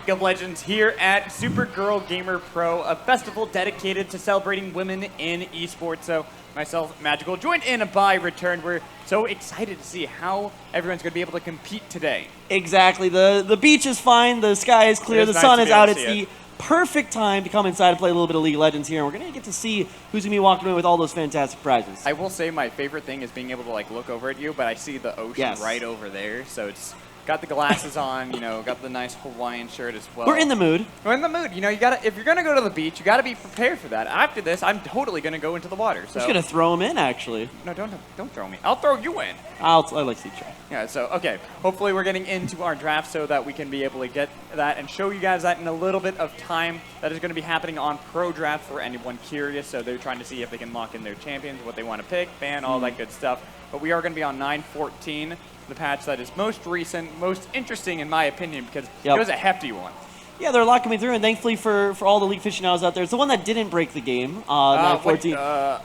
League of Legends here at Supergirl Gamer Pro, a festival dedicated to celebrating women in esports. So myself, Magical, joined in by Return. We're so excited to see how everyone's going to be able to compete today. Exactly. The beach is fine. The sky is clear. The sun is out. It's the perfect time to come inside and play a little bit of League of Legends here. And we're going to get to see who's going to be walking away with all those fantastic prizes. I will say my favorite thing is being able to like look over at you, but I see the ocean right over there. So it's got the glasses on, you know, got the nice Hawaiian shirt as well. We're in the mood. We're in the mood. You know, you gotta, if you're going to go to the beach, you got to be prepared for that. After this, I'm totally going to go into the water. So. I'm just going to throw him in, actually. No, don't throw me. I'll throw you in. I like to try. Yeah, so, okay. Hopefully we're getting into our draft so that we can be able to get that and show you guys that in a little bit of time. That is going to be happening on Pro Draft for anyone curious. So they're trying to see if they can lock in their champions, what they want to pick, ban, all that good stuff. But we are going to be on 9.14. The patch that is most recent, most interesting in my opinion, because it was a hefty one. Yeah, there are a lot coming through, and thankfully for all the League aficionados out there, it's the one that didn't break the game, 9.14. I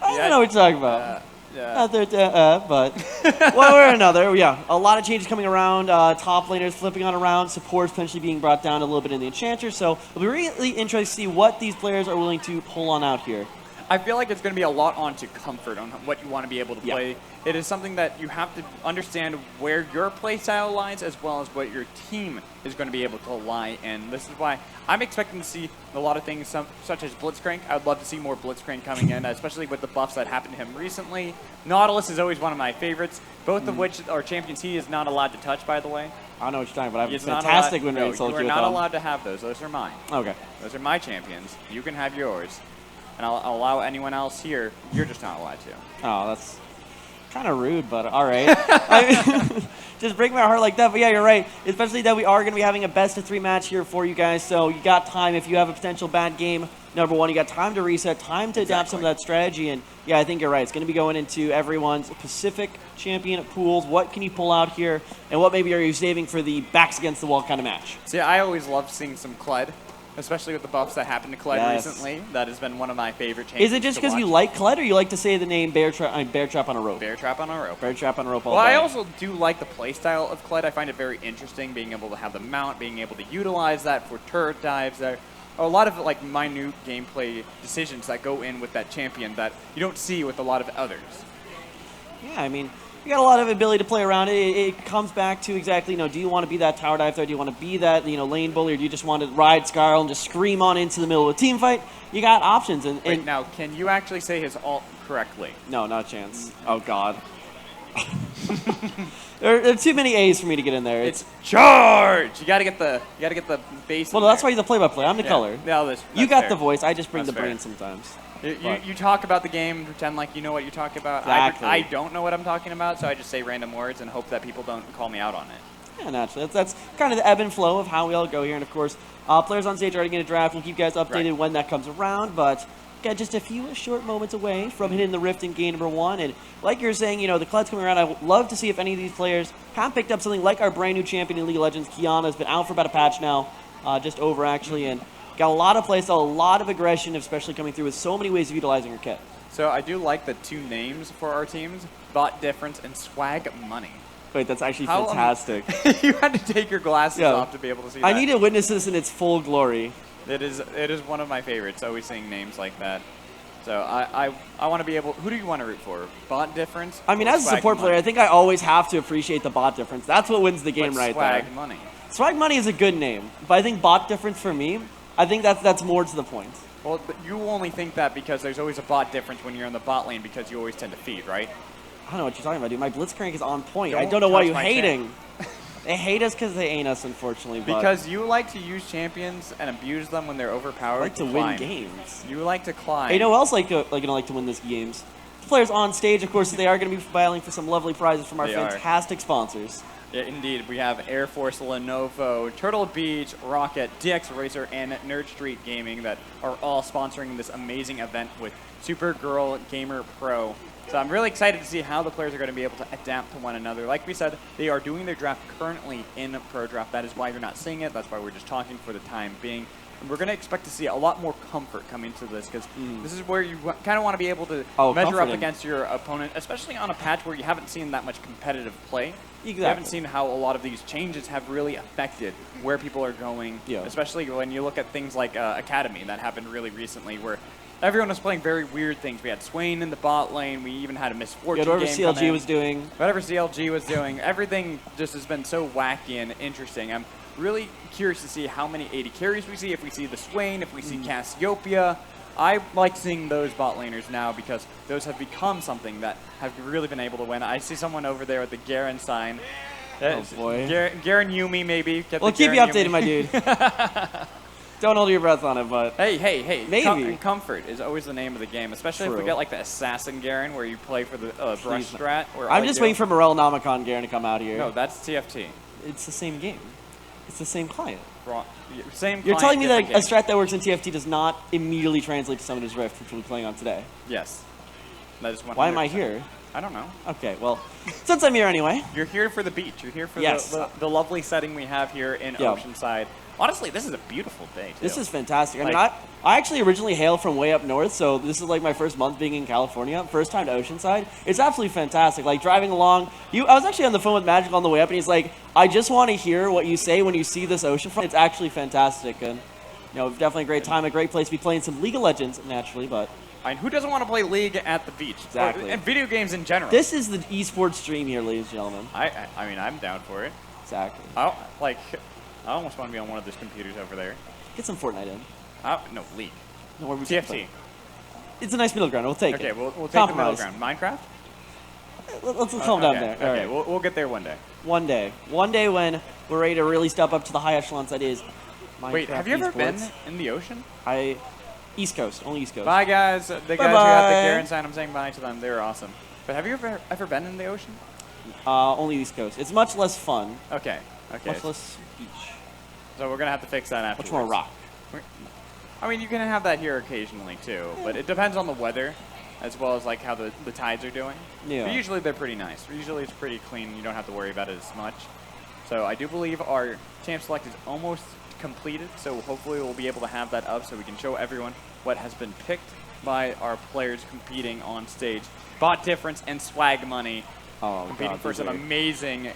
don't know what you're talking about. But one way or another, yeah, a lot of changes coming around, top laners flipping on around, supports potentially being brought down a little bit in the Enchanter, so it'll be really interesting to see what these players are willing to pull on out here. I feel like it's going to be a lot on to comfort on what you want to be able to play. It is something that you have to understand where your play style lies as well as what your team is going to be able to lie in. This is why I'm expecting to see a lot of things such as Blitzcrank. I would love to see more Blitzcrank coming in, especially with the buffs that happened to him recently. Nautilus is always one of my favorites, both of which are champions he is not allowed to touch, by the way. I don't know what you're talking about. I have a fantastic win rate. You are not allowed to have those. Those are mine. Okay. Those are my champions. You can have yours. And I'll allow anyone else here. You're just not allowed to. Oh, that's kind of rude, but all right. I mean, just break my heart like that. But yeah, you're right. Especially that we are going to be having a best-of-3 match here for you guys. So you got time. If you have a potential bad game, number one, you got time to reset, time to adapt some of that strategy. And yeah, I think you're right. It's going to be going into everyone's Pacific champion pools. What can you pull out here? And what maybe are you saving for the backs against the wall kind of match? See, I always love seeing some Kled. Especially with the buffs that happened to Kled recently. That has been one of my favorite changes. Is it just because you like Kled, or you like to say the name Bear Trap on a Rope? Bear Trap on a Rope. Bear Trap on a Rope all day. I also do like the playstyle of Kled. I find it very interesting, being able to have the mount, being able to utilize that for turret dives. There are a lot of like minute gameplay decisions that go in with that champion that you don't see with a lot of others. Yeah, I mean, you got a lot of ability to play around. It comes back to exactly, do you want to be that tower dive threat? Do you want to be that, lane bully? Or do you just want to ride Scarl and just scream on into the middle of a team fight? You got options. Wait, now, can you actually say his ult correctly? No, not a chance. Oh, God. there are too many A's for me to get in there. It's charge! You gotta get the base. Well, that's why you're the play-by-play. I'm the color. Yeah, you got the voice. I just bring the brain sometimes. You talk about the game, pretend like you know what you're talking about. Exactly. I don't know what I'm talking about, so I just say random words and hope that people don't call me out on it. Yeah, naturally. That's kind of the ebb and flow of how we all go here. And, of course, players on stage are already going to draft. We'll keep you guys updated when that comes around. But, got just a few short moments away from hitting the Rift in game number 1. And like you're saying, the Kled's coming around. I would love to see if any of these players have picked up something like our brand new champion in League of Legends. Kiana has been out for about a patch now, just over, actually. And got a lot of playstyle, a lot of aggression, especially coming through with so many ways of utilizing her kit. So I do like the 2 names for our teams, Bot Difference and Swag Money. Wait, that's actually fantastic. You had to take your glasses off to be able to see that. I need to witness this in its full glory. It is one of my favorites, always seeing names like that. So I want to be able... Who do you want to root for? Bot Difference? I mean, as a support player, I think I always have to appreciate the Bot Difference. That's what wins the game right there. Swag Money. Swag Money is a good name, but I think Bot Difference for me, I think that's more to the point. Well, but you only think that because there's always a bot difference when you're in the bot lane because you always tend to feed, right? I don't know what you're talking about, dude. My Blitzcrank is on point. I don't know why you're hating. They hate us because they ain't us, unfortunately. Because you like to use champions and abuse them when they're overpowered. I like to win games. You like to climb. Hey, you know who else like to win these games? The players on stage, of course, they are going to be battling for some lovely prizes from our fantastic sponsors. Yeah, indeed. We have Air Force, Lenovo, Turtle Beach, Rocket, DX Racer, and Nerd Street Gaming that are all sponsoring this amazing event with Supergirl Gamer Pro. So I'm really excited to see how the players are going to be able to adapt to one another. Like we said, they are doing their draft currently in Pro Draft. That is why you're not seeing it. That's why we're just talking for the time being. we're going to expect to see a lot more comfort come into this because this is where you kind of want to be able to measure up comforting. against your opponent, especially on a patch where you haven't seen that much competitive play. Exactly. You haven't seen how a lot of these changes have really affected where people are going, especially when you look at things like Academy that happened really recently where everyone was playing very weird things. We had Swain in the bot lane. We even had a Misfortune whatever game CLG was doing. Whatever CLG was doing. Everything just has been so wacky and interesting. I'm really curious to see how many AD carries we see, if we see the Swain, if we see Cassiopeia. I like seeing those bot laners now because those have become something that have really been able to win. I see someone over there with the Garen sign. Oh, boy. Garen Yumi, maybe. We'll keep you updated, my dude. Don't hold your breath on it, but... Hey. Maybe. Comfort is always the name of the game, especially if we get like the Assassin Garen where you play for the brush strat. I'm just waiting for Morel Namicon Garen to come out here. No, that's TFT. It's the same game. It's the same client. Wrong. Same You're client, telling me that different a strat that works in TFT does not immediately translate to Summoner's Rift, which we're playing on today? Yes. That is 100%. Why am I here? I don't know. Okay, well, since I'm here anyway. You're here for the beach. You're here for Yes. the lovely setting we have here in Oceanside. Honestly, this is a beautiful day, too. This is fantastic. Like, I mean, I actually originally hail from way up north, so this is like my first month being in California. First time to Oceanside. It's absolutely fantastic. Like, driving along, I was actually on the phone with Magic on the way up, and he's like, I just want to hear what you say when you see this oceanfront. It's actually fantastic, and, definitely a great time, a great place to be playing some League of Legends, naturally, but... And who doesn't want to play League at the beach? Exactly. And video games in general. This is the esports stream here, ladies and gentlemen. I mean, I'm down for it. Exactly. I almost want to be on one of those computers over there. Get some Fortnite in. No, League. No, we're TFT. It's a nice middle ground. We'll take it. Okay, we'll take the middle ground. Minecraft? Let's calm down there. Okay, All right. we'll get there one day. One day when we're ready to really step up to the high echelons that is Minecraft. Wait, have you ever been esports. in the ocean? East Coast, only East Coast. Bye, guys. The guys who have the Garen sign, I'm saying bye to them. They're awesome. But have you ever been in the ocean? Only East Coast. It's much less fun. Okay. Much less beach. So we're gonna have to fix that after. Much more rock. I mean, you can have that here occasionally too, but it depends on the weather, as well as like how the tides are doing. Yeah. But usually they're pretty nice. Usually it's pretty clean. You don't have to worry about it as much. So I do believe our champ select is almost completed. So hopefully we'll be able to have that up so we can show everyone what has been picked by our players competing on stage. Bot difference and swag money. Competing for some amazing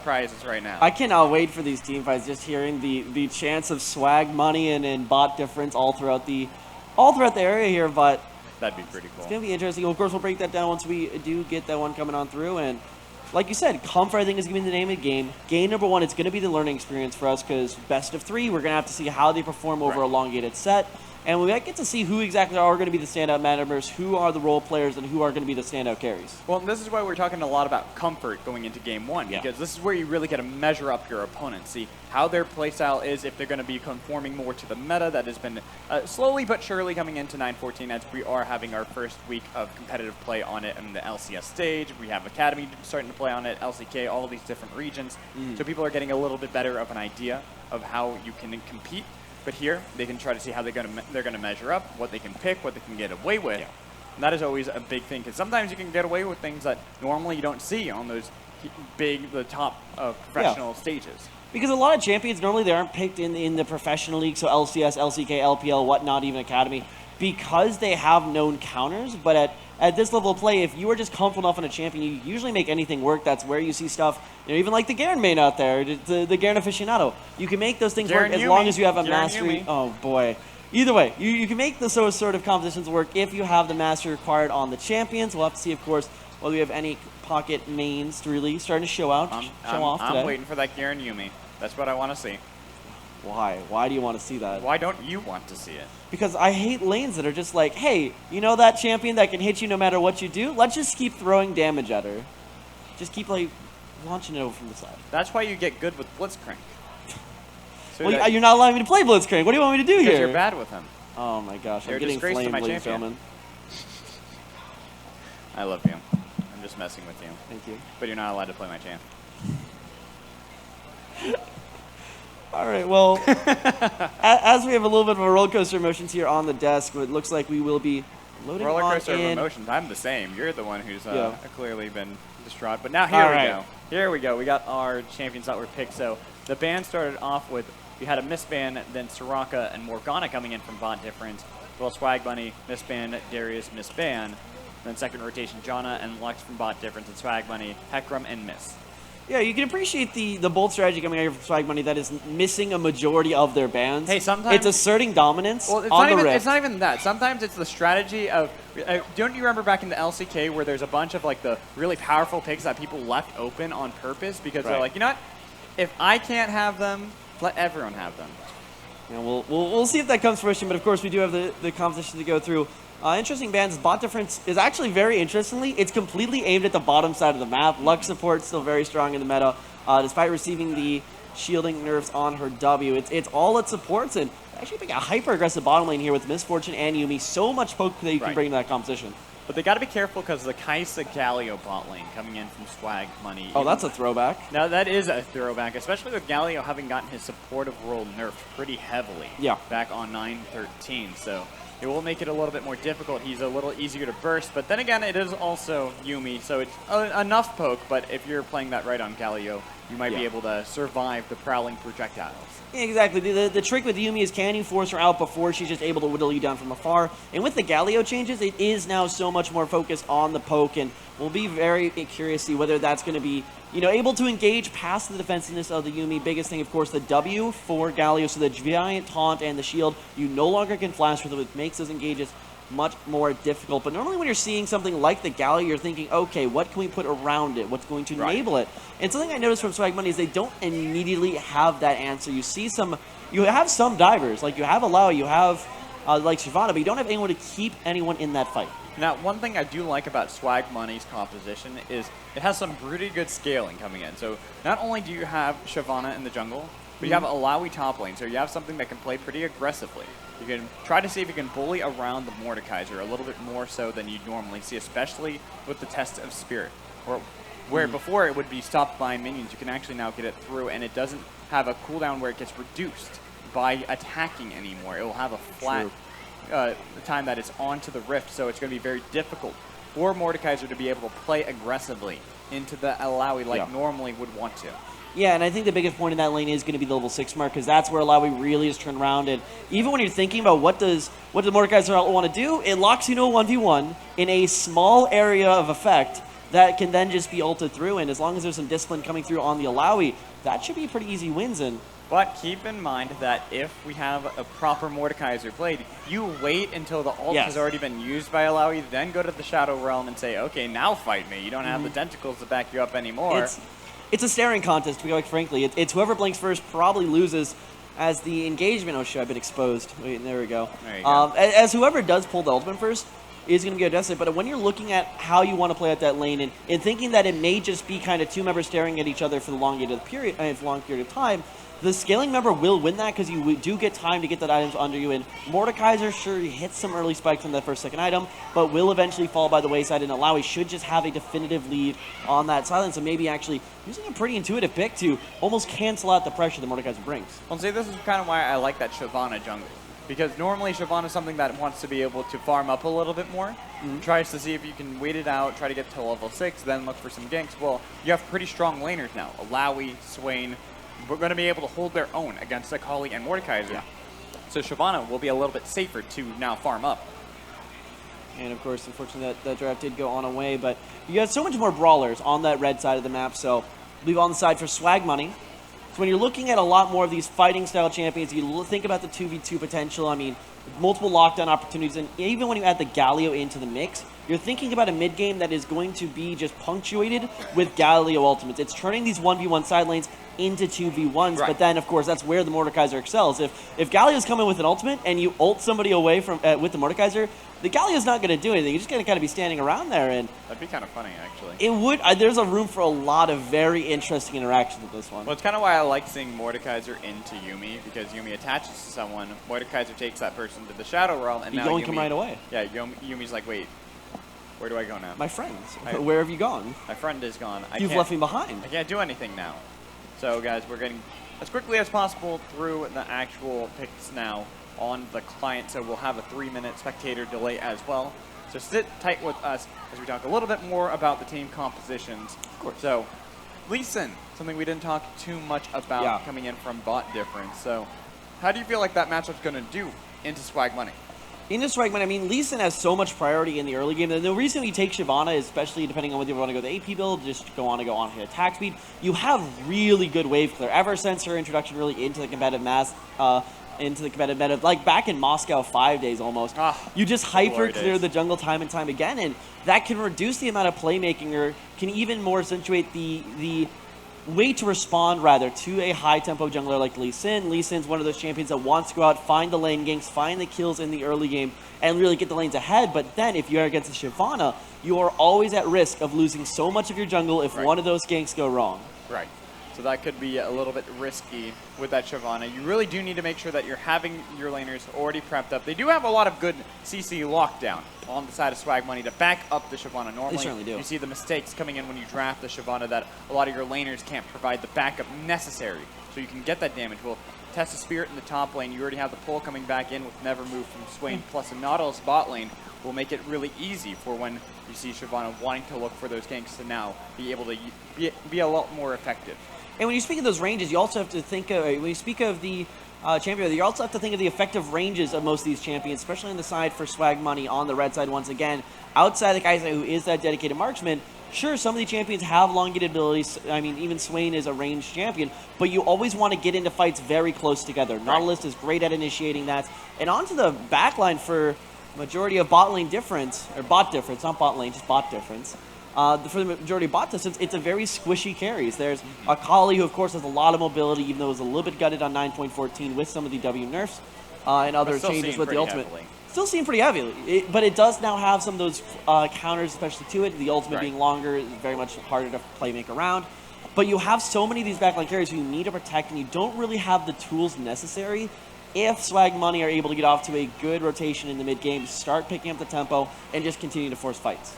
prizes right now. I cannot wait for these team fights. Just hearing the chance of swag money and bot difference all throughout the area here, but that'd be pretty cool. It's gonna be interesting. Of course, we'll break that down once we do get that one coming on through. And like you said, comfort I think is gonna be the name of the game. Game number one, it's gonna be the learning experience for us because best of three, we're gonna have to see how they perform over a elongated set. And we might get to see who exactly are going to be the standout members, who are the role players, and who are going to be the standout carries. Well, this is why we're talking a lot about comfort going into Game 1, because this is where you really get to measure up your opponent, see how their playstyle is, if they're going to be conforming more to the meta that has been slowly but surely coming into 9.14 as we are having our first week of competitive play on it in the LCS stage. We have Academy starting to play on it, LCK, all of these different regions. So people are getting a little bit better of an idea of how you can compete. But here, they can try to see how they're gonna measure up, what they can pick, what they can get away with. And that is always a big thing, because sometimes you can get away with things that normally you don't see on those the top professional stages. Because a lot of champions, normally they aren't picked in the professional league, so LCS, LCK, LPL, whatnot, even Academy, because they have known counters. But at this level of play, if you are just comfortable enough on a champion, you usually make anything work. That's where you see stuff, even like the Garen main out there, the Garen aficionado. You can make those things work as long as you have a mastery. Oh, boy. Either way, you can make those sort of competitions work if you have the mastery required on the champions. We'll have to see, of course, whether we have any pocket mains to really starting to show off today. I'm waiting for that Garen Yumi. That's what I want to see. Why? Why do you want to see that? Why don't you want to see it? Because I hate lanes that are just like, hey, you know that champion that can hit you no matter what you do? Let's just keep throwing damage at her. Just keep, like, launching it over from the side. That's why you get good with Blitzcrank. So well, you're not allowing me to play Blitzcrank. What do you want me to do here? Because you're bad with him. Oh, my gosh. You're I'm getting flamed, ladies and gentlemen. I love you. I'm just messing with you. Thank you. But you're not allowed to play my champ. All right, well, as we have a little bit of a roller coaster of emotions here on the desk, it looks like we will be loading roller coaster of emotions. I'm the same. You're the one who's clearly been distraught. But now here we go. Here we go. We got our champions that were picked. So the band started off with you had a Mistban, then Soraka and Morgana coming in from bot difference. Well, Swag Bunny, Mistban, Darius, Mistban. Then second rotation, Janna and Lux from bot difference, and Swag Bunny, Hecarim, and Miss. Yeah, you can appreciate the bold strategy coming out here from Swag Money that is missing a majority of their bans. Hey, sometimes it's asserting dominance well, it's on not the even, Rift. It's not even that. Sometimes it's the strategy of. Don't you remember back in the LCK where there's a bunch of like the really powerful picks that people left open on purpose because they're like, you know what? If I can't have them, let everyone have them. Yeah, we'll see if that comes to fruition, but of course we do have the competition to go through. Interesting bans. Bot difference is actually very interestingly, it's completely aimed at the bottom side of the map. Lux support still very strong in the meta, despite receiving the shielding nerfs on her W. It's all it supports, and actually being a hyper aggressive bottom lane here with Misfortune and Yuumi. So much poke that you can bring to that composition. But they got to be careful because the Kaisa Galio bot lane coming in from Swag Money. Oh, that's a throwback. Now that is a throwback, especially with Galio having gotten his supportive role nerfed pretty heavily. Yeah. Back on 9.13, so it will make it a little bit more difficult. He's a little easier to burst, but then again, it is also Yuumi, so it's enough poke. But if you're playing that right on Galio, you might be able to survive the prowling projectiles. Yeah, exactly. The trick with Yuumi is can you force her out before she's just able to whittle you down from afar? And with the Galio changes, it is now so much more focused on the poke, and we'll be very curious to see whether that's going to be, you know, able to engage past the defensiveness of the Yuumi. Biggest thing, of course, the W for Galio, so the giant taunt and the shield, you no longer can flash with it, which makes those engages much more difficult. But normally when you're seeing something like the Galio, you're thinking, okay, what can we put around it? What's going to enable it? And something I noticed from Swag Money is they don't immediately have that answer. You see you have some divers, like you have Alawi, you have like Shyvana, but you don't have anyone to keep anyone in that fight. Now, one thing I do like about Swag Money's composition is it has some pretty good scaling coming in. So not only do you have Shyvana in the jungle, but you have Alawi top lane, so you have something that can play pretty aggressively. You can try to see if you can bully around the Mordekaiser a little bit more so than you'd normally see, especially with the Test of Spirit, where before it would be stopped by minions. You can actually now get it through, and it doesn't have a cooldown where it gets reduced by attacking anymore. It will have a flat time that it's onto the Rift, so it's going to be very difficult for Mordekaiser to be able to play aggressively into the Alawi like normally would want to. Yeah, and I think the biggest point in that lane is going to be the level 6 mark, because that's where Alawi really is turned around. And even when you're thinking about what does Mordekaiser want to do, it locks you into a 1v1 in a small area of effect that can then just be ulted through. And as long as there's some discipline coming through on the Alawi, that should be pretty easy wins. And but keep in mind that if we have a proper Mordekaiser played, you wait until the ult has already been used by Alawi, then go to the Shadow Realm and say, okay, now fight me. You don't have the tentacles to back you up anymore. It's a staring contest, to be quite frankly. It's whoever blinks first probably loses as the engagement. Oh shit, I've been exposed. Wait, there we go. There you go. As whoever does pull the ultimate first is going to be adjusted, but when you're looking at how you want to play at that lane and thinking that it may just be kind of two members staring at each other for the long period of time, the scaling member will win that because you do get time to get that items under you. And Mordekaiser, sure, he hits some early spikes on that second item, but will eventually fall by the wayside, and Alawi should just have a definitive lead on that silence. So maybe actually using a pretty intuitive pick to almost cancel out the pressure that Mordekaiser brings. Well, see, this is kind of why I like that Shyvana jungle. Because normally Shyvana is something that wants to be able to farm up a little bit more. Tries to see if you can wait it out, try to get to level 6, then look for some ganks. Well, you have pretty strong laners now. Alawi, Swain, we're going to be able to hold their own against Akali and Mordekaiser. Yeah. So Shyvana will be a little bit safer to now farm up. And of course, unfortunately, that draft did go on away, but you got so much more brawlers on that red side of the map, so leave on the side for Swag Money. So when you're looking at a lot more of these fighting style champions, you think about the 2v2 potential. I mean, multiple lockdown opportunities, and even when you add the Galio into the mix, you're thinking about a mid game that is going to be just punctuated with Galio ultimates. It's turning these 1v1 side lanes into 2v1s, but then of course that's where the Mordekaiser excels. If Galio's coming with an ultimate and you ult somebody away from with the Mordekaiser, the Galio's not going to do anything. You're just going to kind of be standing around there, and that'd be kind of funny actually. It would. There's a room for a lot of very interesting interactions with this one. Well, it's kind of why I like seeing Mordekaiser into Yuumi, because Yuumi attaches to someone, Mordekaiser takes that person to the Shadow Realm, and now Yuumi Yuumi come right away. Yeah, Yumi's like, wait, where do I go now? My friends, where have you gone? My friend is gone. You've left me behind. I can't do anything now. So guys, we're getting as quickly as possible through the actual picks now on the client, so we'll have a 3-minute spectator delay as well. So sit tight with us as we talk a little bit more about the team compositions. Of course. So Lee Sin, something we didn't talk too much about coming in from bot difference. So how do you feel like that matchup's going to do into Swag Money? In this fragment, I mean, Lee Sin has so much priority in the early game. And the reason we take Shyvana, especially depending on whether you want to go the AP build, just go on hit attack speed, you have really good wave clear. Ever since her introduction really into the competitive meta, like back in Moscow 5 days almost, you just hyper clear the jungle time and time again, and that can reduce the amount of playmaking, or can even more accentuate the way to respond, rather, to a high-tempo jungler like Lee Sin. Lee Sin's one of those champions that wants to go out, find the lane ganks, find the kills in the early game, and really get the lanes ahead. But then, if you're against a Shyvana, you are always at risk of losing so much of your jungle if one of those ganks go wrong. Right. So that could be a little bit risky with that Shyvana. You really do need to make sure that you're having your laners already prepped up. They do have a lot of good CC lockdown on the side of Swag Money to back up the Shyvana. Normally, they certainly do. You see the mistakes coming in when you draft the Shyvana, that a lot of your laners can't provide the backup necessary so you can get that damage. Well, Test of Spirit in the top lane, you already have the pull coming back in with Never Move from Swain, plus a Nautilus bot lane will make it really easy for when you see Shyvana wanting to look for those ganks to now be able to be a lot more effective. And when you speak of those ranges, you also have to think of, when you speak of the champion, you also have to think of the effective ranges of most of these champions, especially on the side for Swag Money on the red side once again. Outside the Kai'Sa, who is that dedicated marksman, sure, some of the champions have elongated abilities. I mean, even Swain is a ranged champion, but you always want to get into fights very close together. Nautilus is great at initiating that. And onto the backline for majority of bot lane difference, or bot difference, not bot lane, just bot difference. For the majority of bot distance, it's a very squishy carries. There's Akali, who of course has a lot of mobility, even though it was a little bit gutted on 9.14 with some of the W nerfs and other changes with the ultimate. Still seen pretty heavily, but it does now have some of those counters, especially to it. The ultimate being longer is very much harder to play make around. But you have so many of these backline carries who you need to protect, and you don't really have the tools necessary if Swag Money are able to get off to a good rotation in the mid game, start picking up the tempo, and just continue to force fights.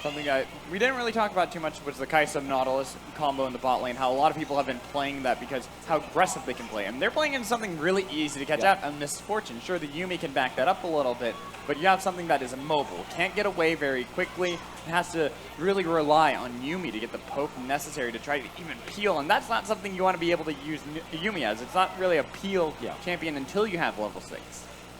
Something we didn't really talk about too much was the Kai'Sa Nautilus combo in the bot lane, how a lot of people have been playing that because how aggressive they can play. And they're playing into something really easy to catch out, a Misfortune. Sure, the Yuumi can back that up a little bit, but you have something that is immobile, can't get away very quickly, and has to really rely on Yuumi to get the poke necessary to try to even peel. And that's not something you want to be able to use Yuumi as. It's not really a peel champion until you have level 6.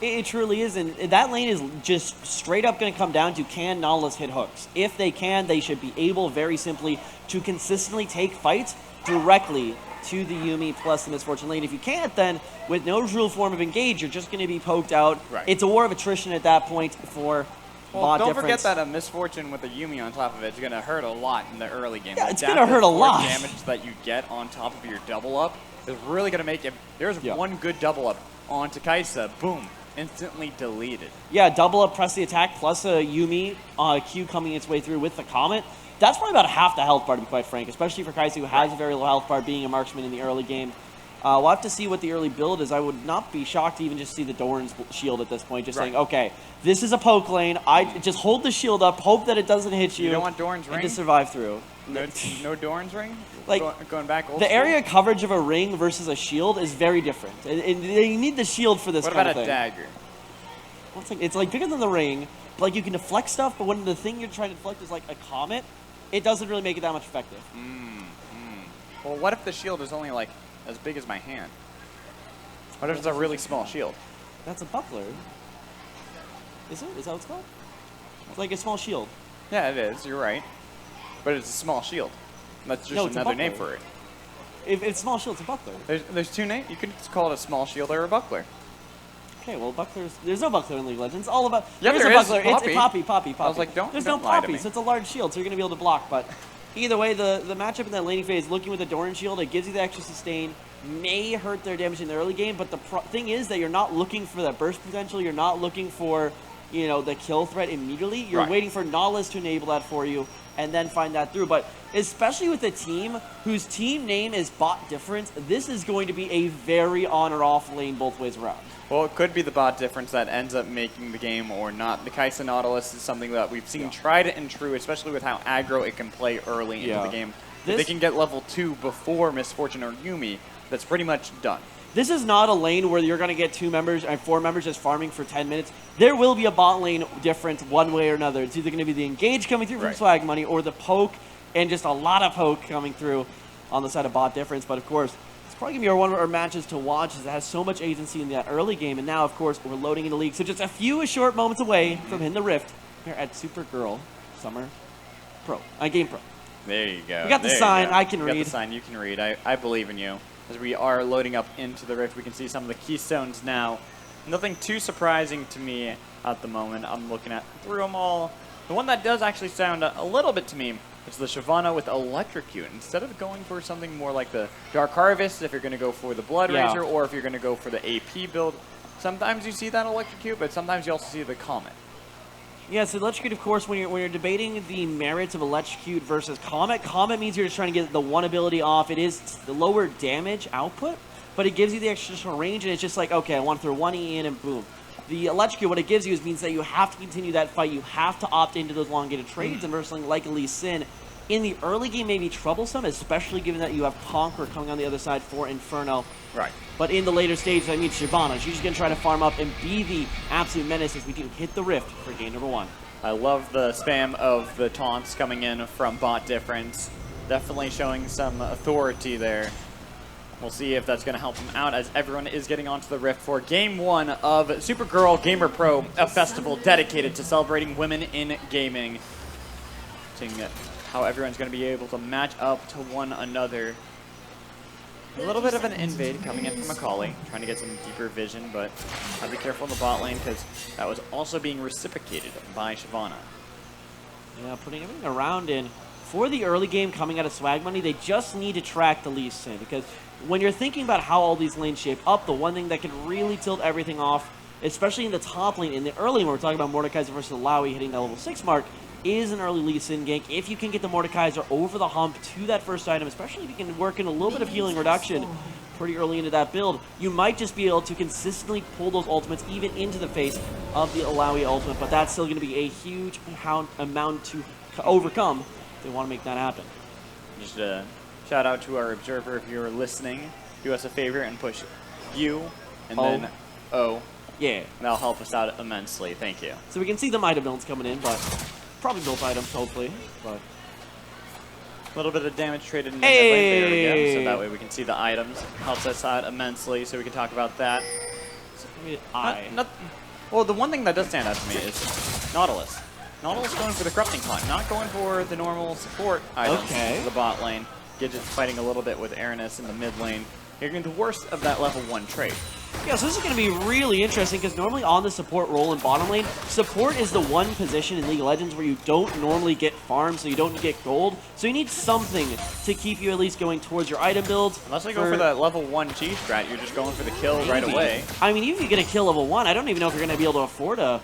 It truly is, and that lane is just straight up going to come down to, can Nautilus hit hooks? If they can, they should be able, very simply, to consistently take fights directly to the Yuumi plus the Misfortune lane. If you can't, then with no real form of engage, you're just going to be poked out. It's a war of attrition at that point for bot don't difference. Forget that a Misfortune with a Yuumi on top of it is going to hurt a lot in the early game. Yeah, it's going to hurt a lot. The damage that you get on top of your double up is really going to make it. There's one good double up onto Kai'Sa, boom. Instantly deleted. Yeah, double up, press the attack, plus a Yuumi Q coming its way through with the Comet. That's probably about half the health bar, to be quite frank, especially for Kai'Sa, who has a very low health bar, being a marksman in the early game. We'll have to see what the early build is. I would not be shocked to even just see the Doran's shield at this point, just saying, okay, this is a poke lane. I just hold the shield up, hope that it doesn't hit you. You don't want Doran's ring? And to survive through. No Doran's ring? Like, going back old the school? Area coverage of a ring versus a shield is very different. And you need the shield for this kind of thing. What about a dagger? It's like bigger than the ring, but like you can deflect stuff, but when the thing you're trying to deflect is like a comet, it doesn't really make it that much effective. Well, what if the shield is only like as big as my hand? What if it's a really small shield? That's a buckler. Is it? Is that what it's called? It's like a small shield. Yeah, it is. You're right. But it's a small shield. That's just another name for it. If it's small shield, it's a buckler. There's two names. You could just call it a small shield or a buckler. Okay, well, bucklers. There's no buckler in League of Legends. It's all about. Yeah, there's a buckler. Poppy. It's Poppy. I was like, There's no Poppy, so it's a large shield, so you're gonna be able to block. But either way, the matchup in that laning phase, looking with the Doran shield, it gives you the extra sustain. May hurt their damage in the early game, but the thing is that you're not looking for that burst potential. You're not looking for, the kill threat immediately. You're waiting for Nautilus to enable that for you, and then find that through. But especially with a team whose team name is Bot Difference, this is going to be a very on or off lane both ways around. Well, it could be the bot difference that ends up making the game or not. The Kai'Sa Nautilus is something that we've seen tried and true, especially with how aggro it can play early into the game. If they can get level 2 before Misfortune or Yuumi, that's pretty much done. This is not a lane where you're going to get 2 members and 4 members just farming for 10 minutes. There will be a bot lane difference one way or another. It's either going to be the engage coming through from Swag Money or the poke and just a lot of poke coming through on the side of bot difference. But of course, it's probably going to be one of our matches to watch, as it has so much agency in that early game. And now, of course, we're loading in the league. So just a few short moments away from hitting the rift here at Supergirl Summer Pro. Game Pro. There you go. We got the sign. I can read. We got the sign. You can read. I believe in you. As we are loading up into the rift, we can see some of the keystones now. Nothing too surprising to me at the moment. I'm looking through them all. The one that does actually sound a little bit to me is the Shyvana with Electrocute. Instead of going for something more like the Dark Harvest, if you're going to go for the Blood Razor, or if you're going to go for the AP build, sometimes you see that Electrocute, but sometimes you also see the Comet. Yeah, so Electrocute, of course, when you're debating the merits of Electrocute versus Comet, Comet means you're just trying to get the one ability off. It is the lower damage output, but it gives you the extra range, and it's just like, okay, I want to throw one E in, and boom. The Electrocute, what it gives you means that you have to continue that fight. You have to opt into those elongated trades, and versus something like Lee Sin in the early game may be troublesome, especially given that you have Conqueror coming on the other side for Inferno. Right. But in the later stages, I mean, Shyvana, she's just going to try to farm up and be the absolute menace as we do hit the rift for game number 1. I love the spam of the taunts coming in from bot difference. Definitely showing some authority there. We'll see if that's going to help him out, as everyone is getting onto the rift for Game 1 of Supergirl Gamer Pro, a festival dedicated to celebrating women in gaming. Seeing how everyone's going to be able to match up to one another. A little bit of an invade coming in from Akali, trying to get some deeper vision, but gotta be careful in the bot lane, because that was also being reciprocated by Shyvana. Yeah, putting everything around in. For the early game coming out of Swag Money, they just need to track the Lee Sin, because when you're thinking about how all these lanes shape up, the one thing that can really tilt everything off, especially in the top lane, in the early when we're talking about Mordekaiser versus Alawi hitting that level 6 mark, is an early Lee Sin gank. If you can get the Mordekaiser over the hump to that first item, especially if you can work in a little bit of healing reduction pretty early into that build, you might just be able to consistently pull those ultimates even into the face of the Alawi ultimate, but that's still going to be a huge amount to overcome if they want to make that happen. Just a shout out to our observer if you're listening. Do us a favor and push U and then O. Yeah. That'll help us out immensely. Thank you. So we can see the item builds coming in, but probably both items, hopefully. But a little bit of damage traded in the lane. There we go. So that way we can see the items. Helps us out immensely, so we can talk about that. Well, the one thing that does stand out to me is Nautilus. Nautilus going for the Corrupting Pot, not going for the normal support items in the bot lane. Gidget's fighting a little bit with Aranus in the mid lane. You're getting the worst of that level 1 trade. Yeah, so this is going to be really interesting, because normally on the support role in bottom lane, support is the one position in League of Legends where you don't normally get farms, so you don't get gold. So you need something to keep you at least going towards your item builds. Unless you go for that level 1 G strat, you're just going for the kill right away. I mean, even if you get a kill level 1, I don't even know if you're going to be able to afford a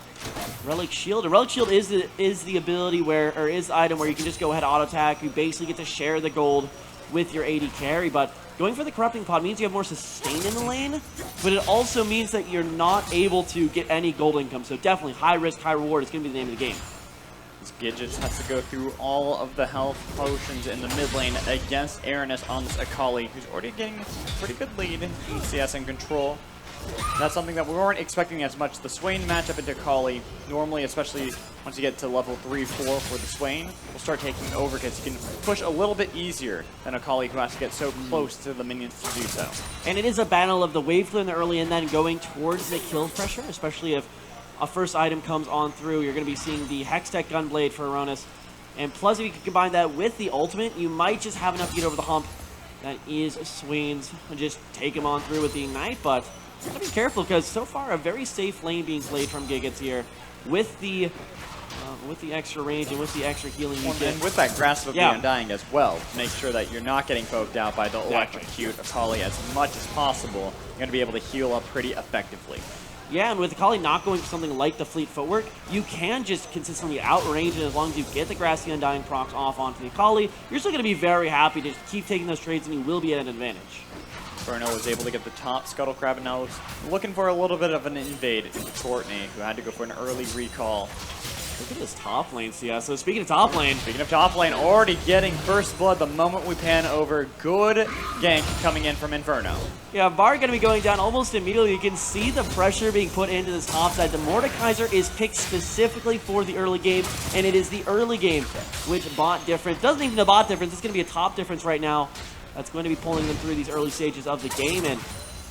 Relic Shield. A Relic Shield is the ability is the item where you can just go ahead auto attack. You basically get to share the gold with your AD carry, but going for the Corrupting Pod means you have more sustain in the lane, but it also means that you're not able to get any gold income. So definitely high risk, high reward is going to be the name of the game. Gidget has to go through all of the health potions in the mid lane against Aranus on this Akali, who's already getting a pretty good lead in CS and control. That's something that we weren't expecting as much. The Swain matchup into Akali, normally, especially once you get to level 3, 4 for the Swain, will start taking over because you can push a little bit easier than Akali, who has to get so close to the minions to do so. And it is a battle of the wave clear in the early and then going towards the kill pressure, especially if a first item comes on through. You're going to be seeing the Hextech Gunblade for Aronis. And plus, if you can combine that with the ultimate, you might just have enough to get over the hump. That is Swain's. And just take him on through with the Ignite, but gotta be careful, because so far a very safe lane being played from Gigits here with the extra range and with the extra healing you get. And with that Grasp of the Undying as well, to make sure that you're not getting poked out by the Electrocute Akali as much as possible. You're going to be able to heal up pretty effectively. Yeah, and with Akali not going for something like the Fleet Footwork, you can just consistently outrange it. As long as you get the Grassy Undying procs off onto the Akali, you're still going to be very happy to keep taking those trades, and you will be at an advantage. Inferno was able to get the top Scuttle Crab, and now looking for a little bit of an invade into Courtney, who had to go for an early recall. Look at this top lane CS. So speaking of top lane, already getting first blood the moment we pan over. Good gank coming in from Inferno. yeah, Bard going to be going down almost immediately. You can see the pressure being put into this top side. The Mordekaiser is picked specifically for the early game, and it is the early game which bot difference. Doesn't even the bot difference. It's going to be a top difference right now. That's going to be pulling them through these early stages of the game, and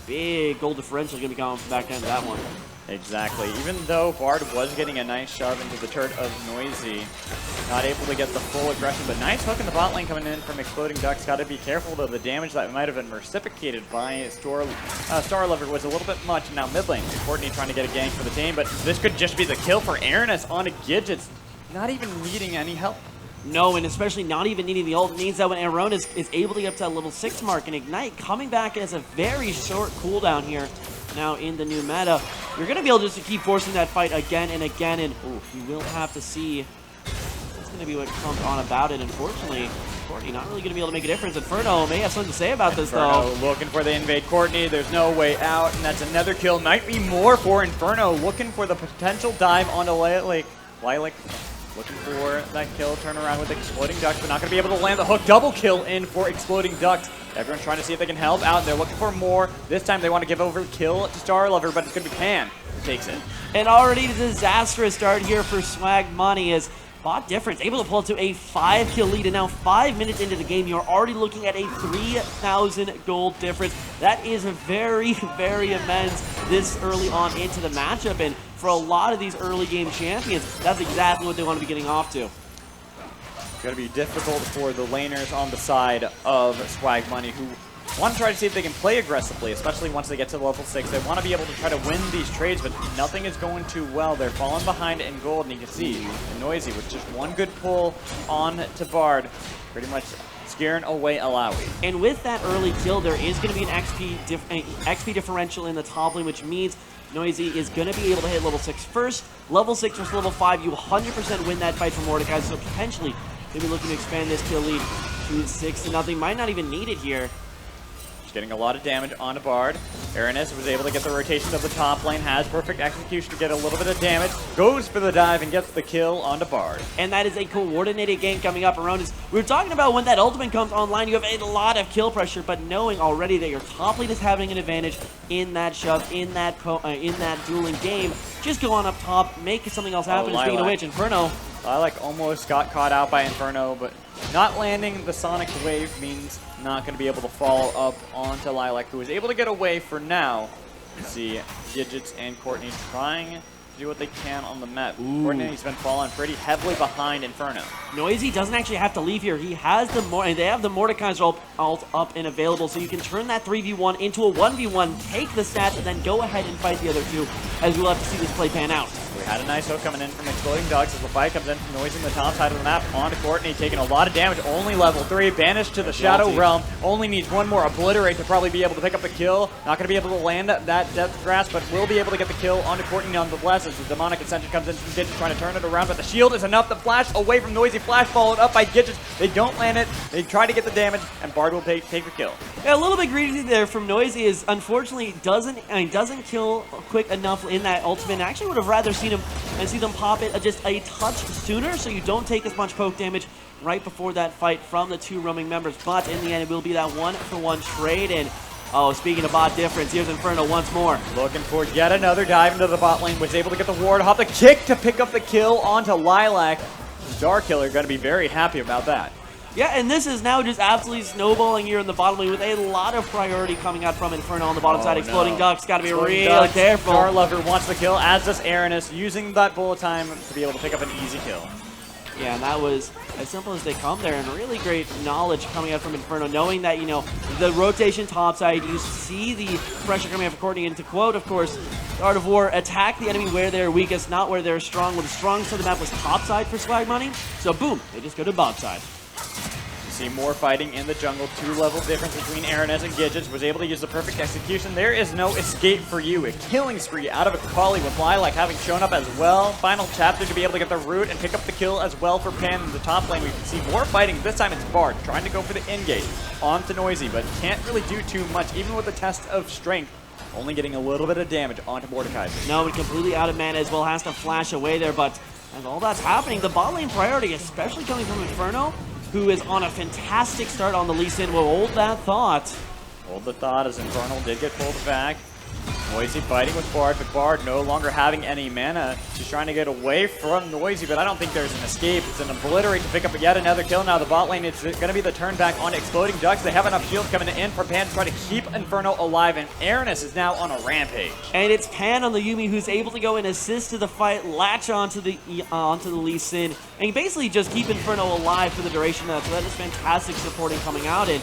big goal differential is going to be going from the back end of that one. Exactly. Even though Bard was getting a nice shove into the turret of Noisy, not able to get the full aggression, but nice hook in the bot lane coming in from Exploding Ducks. Got to be careful though, the damage that might have been reciprocated by Starlover was a little bit much. Now mid lane, Courtney trying to get a gank for the team, but this could just be the kill for Aranus onto Gidgets, not even needing any help. No, and especially not even needing the ult. It means that when Aranus is able to get up to that level 6 mark, and Ignite coming back as a very short cooldown here now in the new meta, you're going to be able just to keep forcing that fight again and again, and you will have to see what's going to be what comes on about it. Unfortunately, Courtney not really going to be able to make a difference. Inferno may have something to say about this, though. Looking for the invade Courtney. There's no way out, and that's another kill. Might be more for Inferno. Looking for the potential dive onto Lilac. Looking for that kill, turn around with Exploding Ducks, but not going to be able to land the hook. Double kill in for Exploding Ducks. Everyone's trying to see if they can help out. They're looking for more. This time they want to give over the kill to Starlover, but it's going to be Pan who takes it. And already a disastrous start here for Swag Money as bot difference able to pull it to a 5-kill lead, and now 5 minutes into the game, you're already looking at a 3,000 gold difference. That is very, very immense this early on into the matchup, and for a lot of these early game champions, that's exactly what they want to be getting off to. It's going to be difficult for the laners on the side of Swag Money, who want to try to see if they can play aggressively, especially once they get to level 6. They want to be able to try to win these trades, but nothing is going too well. They're falling behind in gold, and you can see Noisy with just one good pull on to Bard, pretty much scaring away Alawi. And with that early kill, there is going to be an XP differential in the top lane, which means Noisy is going to be able to hit level 6 first. Level 6 versus level 5, you 100% win that fight from Mordekaiser, so potentially maybe looking to expand this kill lead to 6-0. Might not even need it here. Getting a lot of damage onto Bard. Aranus was able to get the rotation of the top lane, has perfect execution to get a little bit of damage, goes for the dive and gets the kill onto Bard. And that is a coordinated gank coming up around us. We were talking about when that ultimate comes online, you have a lot of kill pressure, but knowing already that your top lane is having an advantage in that shove, in that dueling game, just go on up top, make something else happen. Speaking of which, Inferno. Lilac almost got caught out by Inferno, but not landing the Sonic Wave means not going to be able to follow up onto Lilac, who is able to get away for now. You see Gidgets and Courtney trying to do what they can on the map. Courtney's been falling pretty heavily behind Inferno. Noisy doesn't actually have to leave here. He has they have the Mordekaiser ult up and available, so you can turn that 3v1 into a 1v1, take the stats, and then go ahead and fight the other two, as we'll have to see this play pan out. We had a nice hook coming in from Exploding Ducks as the fight comes in from Noisy in the top side of the map onto Courtney, taking a lot of damage, only level 3, banished to the Shadow Realm, only needs one more Obliterate to probably be able to pick up the kill. Not going to be able to land that Death Grasp, but will be able to get the kill onto Courtney nonetheless as the Demonic Ascension comes in from Gidgets trying to turn it around, but the shield is enough to flash away from Noisy. Flash followed up by Gidgets. They don't land it, they try to get the damage, and Bard will take the kill. Yeah, a little bit greedy there from Noisy is unfortunately doesn't kill quick enough in that ultimate. I actually would have rather seen them pop it just a touch sooner, so you don't take as much poke damage right before that fight from the two roaming members. But in the end, it will be that 1-for-1 trade. And speaking of bot difference, here's Inferno once more. Looking for yet another dive into the bot lane. Was able to get the ward, hop the kick to pick up the kill onto Lilac. Starkiller going to be very happy about that. Yeah, and this is now just absolutely snowballing here in the bottom lane with a lot of priority coming out from Inferno on the bottom side. Exploding Ducks, got to be real careful. Starlover wants the kill, as does Aranus, using that bullet time to be able to pick up an easy kill. Yeah, and that was as simple as they come there, and really great knowledge coming out from Inferno, knowing that, the rotation topside, you see the pressure coming out from Courtney, and to quote, of course, the Art of War, attack the enemy where they're weakest, not where they're strong. Well, the strong side of the map was topside for Swag Money, so boom, they just go to bot side. See more fighting in the jungle, 2-level difference between Aranus and Gidgets, was able to use the perfect execution. There is no escape for you. A killing spree out of Akali with Lilac having shown up as well. Final chapter to be able to get the root and pick up the kill as well for Pan in the top lane. We can see more fighting. This time it's Bard trying to go for the engage onto Noisy, but can't really do too much, even with the test of strength. Only getting a little bit of damage onto Mordekaiser. No, and completely out of mana as well. Has to flash away there, but As all that's happening, the bot lane priority, especially coming from Inferno, who is on a fantastic start on the Lee Sin, will hold that thought. Hold the thought as Infernal did get pulled back. Noisy fighting with Bard, but Bard no longer having any mana. She's trying to get away from Noisy, but I don't think there's an escape. It's an Obliterate to pick up yet another kill. Now the bot lane, it's going to be the turn back on Exploding Ducks. They have enough shields coming in for Pan to try to keep Inferno alive, and Aranus is now on a rampage. And it's Pan on the Yuumi who's able to go and assist to the fight, latch onto the Lee Sin, and basically just keep Inferno alive for the duration of that. So that is fantastic supporting coming out, and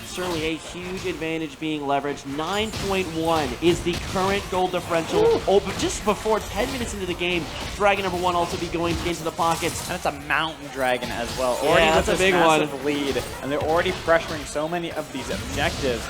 certainly a huge advantage being leveraged. 9.1 is the current goal differential. Oh, but just before 10 minutes into the game, Dragon number 1 also be going into the pockets. And it's a Mountain Dragon as well. Yeah, already that's with a big massive one. lead, and they're already pressuring so many of these objectives.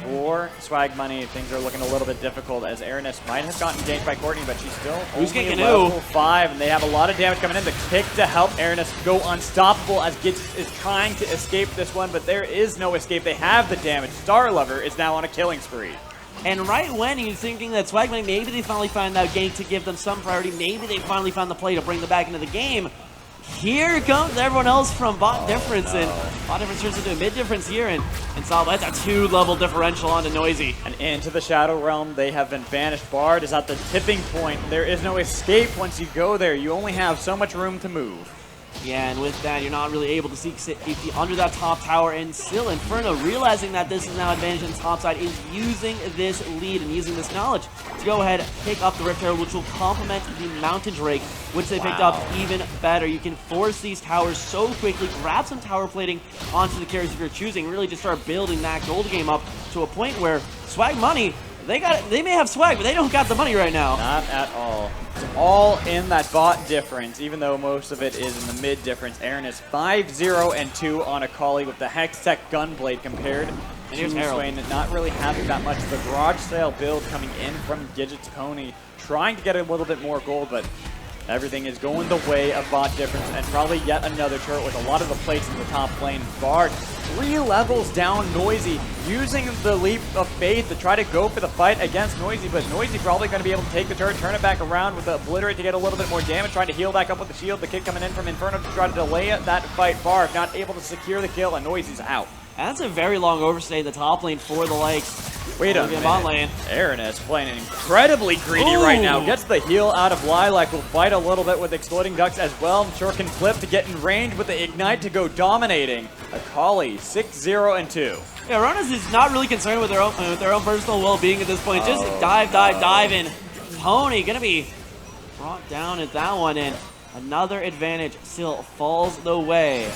For Swag Money, things are looking a little bit difficult as Aranus might have gotten ganked by Courtney, but she's still only level 5, and they have a lot of damage coming in. The kick to help Aranus go unstoppable as Gitz is trying to escape this one, but there is no escape. They have the damage. Star Lover is now on a killing spree. And right when he was thinking that Swag Money, maybe they finally found that gank to give them some priority, maybe they finally found the play to bring them back into the game, here comes everyone else from Bot Difference, and Bot Difference turns into a mid difference here, and Salva, that's a 2-level differential onto Noisy. And into the Shadow Realm, they have been banished. Bard is at the tipping point. There is no escape once you go there. You only have so much room to move. Yeah, and with that, you're not really able to seek safety under that top tower, and still Inferno, realizing that this is now advantage on the top side, is using this lead and using this knowledge to go ahead, pick up the Rift Herald, which will complement the Mountain Drake, which they picked up even better. You can force these towers so quickly, grab some tower plating onto the carries if you're choosing, really just start building that gold game up to a point where Swag Money, they may have swag, but they don't got the money right now. Not at all. It's all in that bot difference, even though most of it is in the mid difference. Aranus 5-0-2 on a collie with the Hextech Gunblade compared to Swain, not really having that much of the garage sale build coming in from Gidget's Pony, trying to get a little bit more gold, but everything is going the way of bot difference, and probably yet another turret with a lot of the plates in the top lane. Bard 3 levels down Noisy, using the leap of faith to try to go for the fight against Noisy, but Noisy probably going to be able to take the turret, turn it back around with the Obliterate to get a little bit more damage, trying to heal back up with the shield. The kick coming in from Inferno to try to delay that fight. Bard not able to secure the kill, and Noisy's out. That's a very long overstay in the top lane for the likes. Wait a minute. Bot lane. Aranus playing incredibly greedy right now. Gets the heal out of Lilac. Will fight a little bit with Exploding Ducks as well. I'm sure can flip to get in range with the Ignite to go dominating. A collie 6-0-2. Yeah, Runners is not really concerned with their own personal well-being at this point. Just dive, and Pony gonna be brought down at that one, and another advantage still falls the way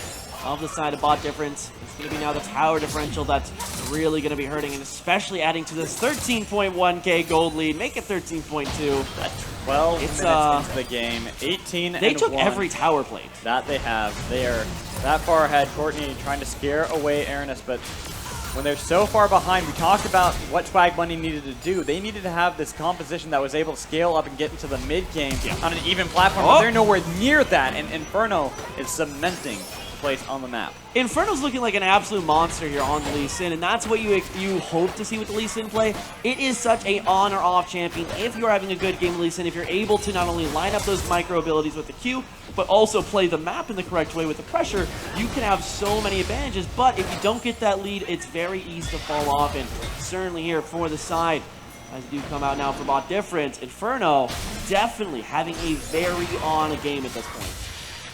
of the side of Bot Difference. It's going to be now the tower differential that's really going to be hurting, and especially adding to this 13.1k gold lead. Make it 13.2. 12 minutes into the game, 18 They took every tower plate. That they have. They are that far ahead. Courtney trying to scare away Aranus, but when they're so far behind, we talked about what Swag Money needed to do. They needed to have this composition that was able to scale up and get into the mid-game on an even platform, but they're nowhere near that, and Inferno is cementing place on the map. Inferno's looking like an absolute monster here on the Lee Sin, and that's what you hope to see with the Lee Sin play. It is such a on or off champion. If you're having a good game of Lee Sin, if you're able to not only line up those micro abilities with the Q, but also play the map in the correct way with the pressure, you can have so many advantages. But if you don't get that lead, it's very easy to fall off, and certainly here for the side, as you do come out now for Bot Difference, Inferno definitely having a very on game at this point.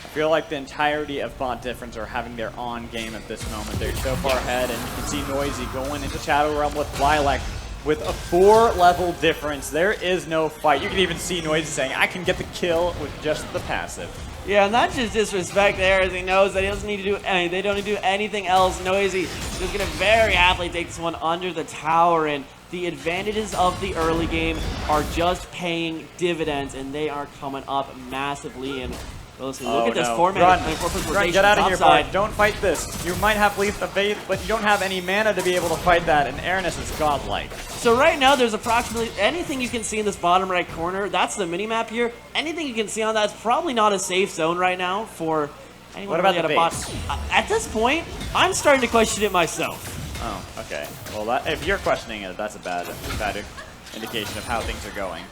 I feel like the entirety of Bot Difference are having their on game at this moment. They're so far ahead, and you can see Noisy going into Shadow Realm with Lilac with a 4-level difference. There is no fight. You can even see Noisy saying, I can get the kill with just the passive. Yeah, and that's just disrespect there, as he knows that he doesn't need to do anything. They don't need to do anything else. Noisy just going to very happily take this one under the tower, and the advantages of the early game are just paying dividends, and they are coming up massively. And listen, look at this format. Run, get out of here, Bard. Don't fight this. You might have Leap of Faith, but you don't have any mana to be able to fight that, and Aranus is godlike. So right now, there's approximately anything you can see in this bottom right corner. That's the mini-map here. Anything you can see on that's probably not a safe zone right now for anyone. What about the base? At this point, I'm starting to question it myself. Oh, okay. Well, if you're questioning it, that's a bad indication of how things are going.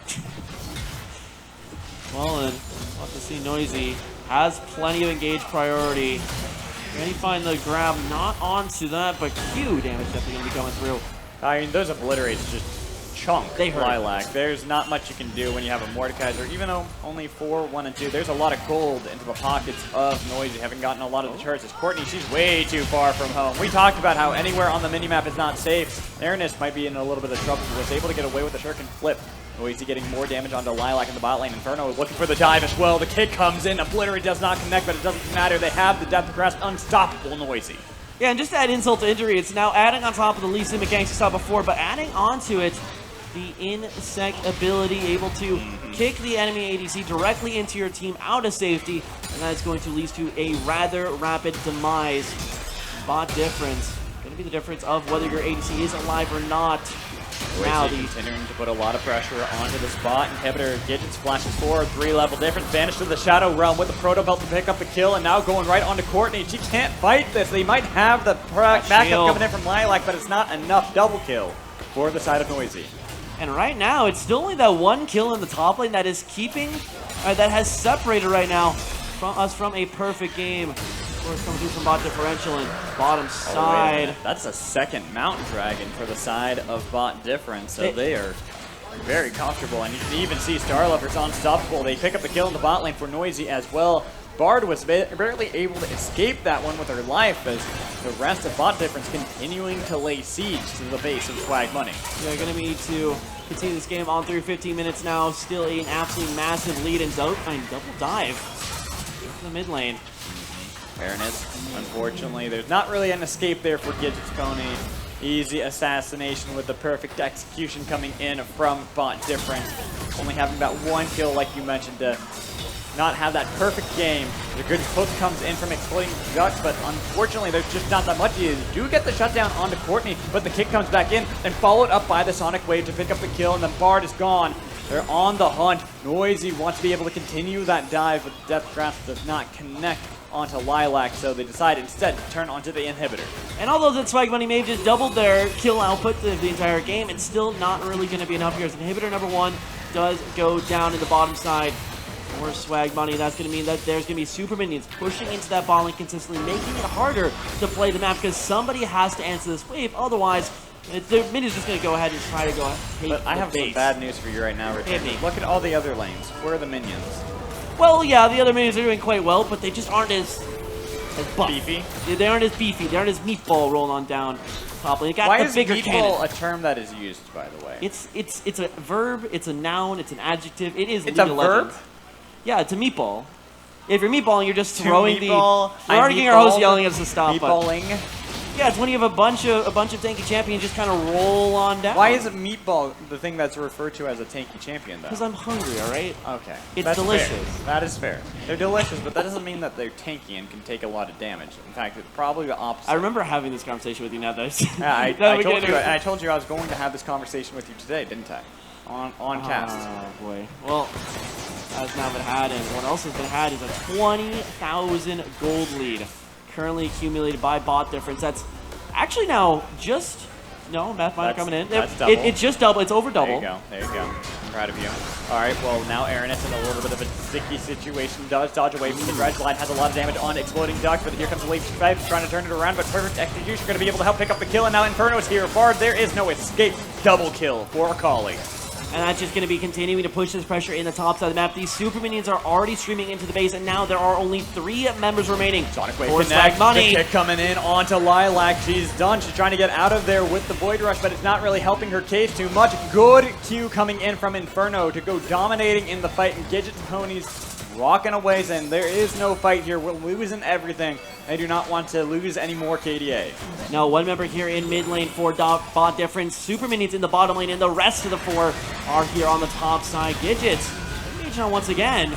Well, and we'll have to see. Noisy has plenty of engaged priority. Can he find the grab? Not onto that, but Q damage definitely going to be coming through. I mean, those obliterates just chunk They hurt. Lilac. There's not much you can do when you have a Mordekaiser. Even though only 4, 1, and 2, there's a lot of gold into the pockets of Noisy, having gotten a lot of the turrets. As Courtney, she's way too far from home. We talked about how anywhere on the minimap is not safe. Ernest might be in a little bit of trouble, but was able to get away with the shuriken flip. Noisy getting more damage onto Lilac in the bot lane. Inferno is looking for the dive as well. The kick comes in. Obliterate does not connect, but it doesn't matter. They have the depth grasp. Unstoppable Noisy. Yeah, and just to add insult to injury, it's now adding on top of the Lee Sin mechanics you saw before, but adding onto it the insect ability, able to kick the enemy ADC directly into your team out of safety, and that is going to lead to a rather rapid demise. Bot difference. Going to be the difference of whether your ADC is alive or not. Now continuing to put a lot of pressure onto this bot. Inhibitor Gidgets flashes forward, 3-level difference. Vanished to the Shadow Realm with the Proto Belt to pick up the kill, and now going right onto Courtney. She can't fight this. They might have the backup coming in from Lilac, but it's not enough. Double kill for the side of Noisy. And right now, it's still only that one kill in the top lane that is keeping, that has separated right now from us from a perfect game. Of course, coming through from bot differential and bottom side. That's a second Mountain Dragon for the side of bot difference, so they are very comfortable. And you can even see Starlover's unstoppable. They pick up the kill in the bot lane for Noisy as well. Bard was barely able to escape that one with her life, as the rest of bot difference continuing to lay siege to the base of Swag Money. They're going to need to continue this game on through 15 minutes now. Still an absolutely massive lead and double dive to the mid lane. Fairness, unfortunately, there's not really an escape there for Gidget's Pony. Easy assassination with the perfect execution coming in from bot difference. Only having that one kill, like you mentioned, to not have that perfect game. The good hook comes in from exploding ducks, but unfortunately there's just not that much. You do get the shutdown onto Courtney, but the kick comes back in and followed up by the Sonic Wave to pick up the kill, and then Bard is gone. They're on the hunt. Noisy wants to be able to continue that dive, but Death Grasp does not connect onto Lilac, so they decide instead to turn onto the inhibitor. And although that Swag Money may have just doubled their kill output the entire game, it's still not really going to be enough here, as inhibitor number 1 does go down in the bottom side. More Swag Money. That's going to mean that there's going to be super minions pushing into that bot lane consistently, making it harder to play the map, because somebody has to answer this wave. Otherwise, the minions just going to go ahead and try to go take But I have some bad news for you right now, Richard. Look at all the other lanes. Where are the minions? Well, yeah, the other minions are doing quite well, but they just aren't as buff. Beefy? They aren't as beefy. They aren't as meatball rolling on down top lane. They got Why the bigger is meatball cannon. a term that is used, by the way? It's a verb. It's a noun. It's an adjective. It is. It's a verb? Yeah, it's a meatball. If you're meatballing, you're just throwing the. We're already getting our host yelling at us to stop. Meatballing. Yeah, it's when you have a bunch of tanky champions just kind of roll on down. Why is a meatball the thing that's referred to as a tanky champion, though? Because I'm hungry, all right? Okay. It's that's delicious. Fair. That is fair. They're delicious, but that doesn't mean that they're tanky and can take a lot of damage. In fact, it's probably the opposite. I remember having this conversation with you now, though. Yeah, I told you I was going to have this conversation with you today, didn't I? On cast. Oh, boy. Well, that's now been had, and what else has been had is a 20,000 gold lead currently accumulated by bot difference. That's actually now just, no, math minor coming in. That's double. It's just double. It's over double. There you go. I'm proud of you. All right, well, now Aaron is in a little bit of a sticky situation. Does dodge away from the dredge line, has a lot of damage on exploding duck, but here comes the Leaf Stripe trying to turn it around, but perfect execution going to be able to help pick up the kill, and now Inferno is here. Bard, there is no escape. Double kill for Akali. And that's just going to be continuing to push this pressure in the top side of the map. These super minions are already streaming into the base, and now there are only 3 members remaining. Sonic Wave connect. The kick coming in onto Lilac. She's done. She's trying to get out of there with the Void Rush, but it's not really helping her case too much. Good Q coming in from Inferno to go dominating in the fight, and Gidget's Ponies rocking away, saying there is no fight here. We're losing everything. They do not want to lose any more KDA. Now, 1 member here in mid lane for bot difference. Super minions in the bottom lane, and the rest of the 4 are here on the top side. Gidgets engaging on once again.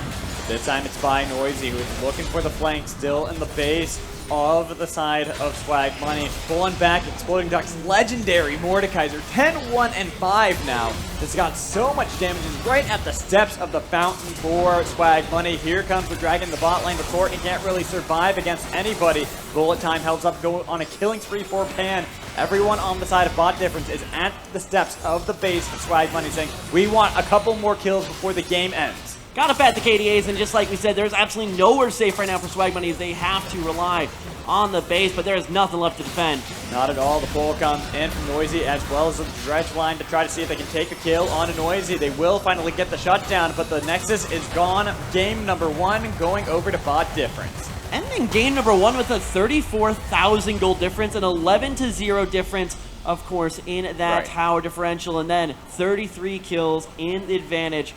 This time it's by Noisy, who's looking for the flank, still in the base of the side of Swag Money. Pulling back, Exploding Ducks, legendary Mordekaiser, 10, 1, and 5 now. It's got so much damage, and right at the steps of the fountain for Swag Money. Here comes the Dragon, the bot lane, but Courtney can't really survive against anybody. Bullet Time helps up, go on a killing spree for Pan. Everyone on the side of bot difference is at the steps of the base of Swag Money, saying, we want a couple more kills before the game ends. Gotta bet the KDAs, and just like we said, there's absolutely nowhere safe right now for Swag Money. They have to rely on the base, but there is nothing left to defend. Not at all. The pull comes in from Noisy as well as the dredge line to try to see if they can take a kill on a Noisy. They will finally get the shutdown, but the Nexus is gone. Game number 1 going over to bot difference. Ending game number 1 with a 34,000 gold difference, an 11-0 difference, of course, in that tower differential, and then 33 kills in the advantage.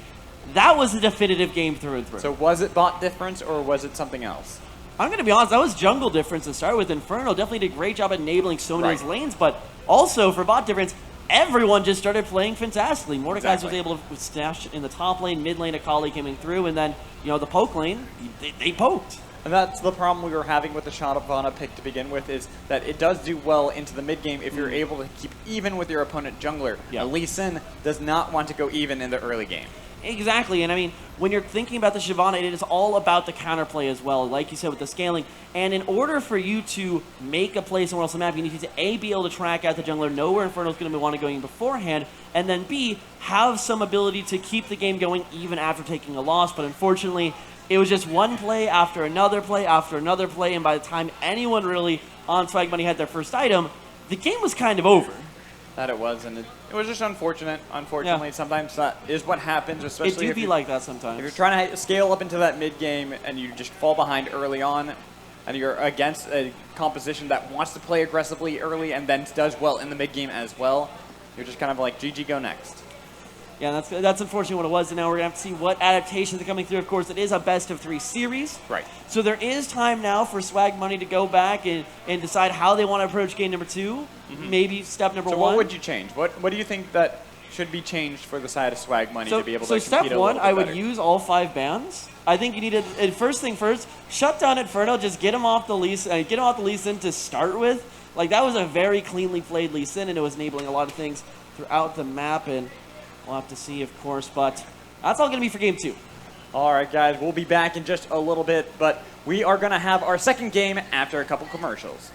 That was a definitive game through and through. So was it bot difference or was it something else? I'm going to be honest, that was jungle difference to start with. Inferno definitely did a great job enabling so many of those lanes, but also for bot difference, everyone just started playing fantastically. Mordekaiser was able to stash in the top lane, mid lane, Akali coming through, and then, you know, the poke lane, they poked. And that's the problem we were having with the Shatavana pick to begin with, is that it does do well into the mid game if you're able to keep even with your opponent jungler. Lee Sin does not want to go even in the early game. Exactly, and I mean, when you're thinking about the Shyvana, it is all about the counterplay as well, like you said, with the scaling. And in order for you to make a play somewhere else on the map, you need to A, be able to track out the jungler, know where Inferno's going to want to go in beforehand, and then B, have some ability to keep the game going even after taking a loss. But unfortunately, it was just one play after another play after another play, and by the time anyone really on Swag Money had their first item, the game was kind of over. That it was, and it was just unfortunate. Unfortunately, sometimes that is what happens, especially it do be like that sometimes. If you're trying to scale up into that mid game and you just fall behind early on, and you're against a composition that wants to play aggressively early and then does well in the mid game as well, you're just kind of like, GG, go next. Yeah, that's unfortunately what it was, and now we're going to have to see what adaptations are coming through. Of course, it is a best-of-3 series. Right. So there is time now for Swag Money to go back and decide how they want to approach game number 2, maybe step number 1. So what would you change? What do you think that should be changed for the side of Swag Money to be able to compete step a 1, I would better? use all 5 bans. I think you need to, first thing first, shut down Inferno, just get him off the Lee Sin to start with. Like, that was a very cleanly played Lee Sin, and it was enabling a lot of things throughout the map, and we'll have to see, of course, but that's all going to be for game 2. All right, guys, we'll be back in just a little bit, but we are going to have our second game after a couple commercials.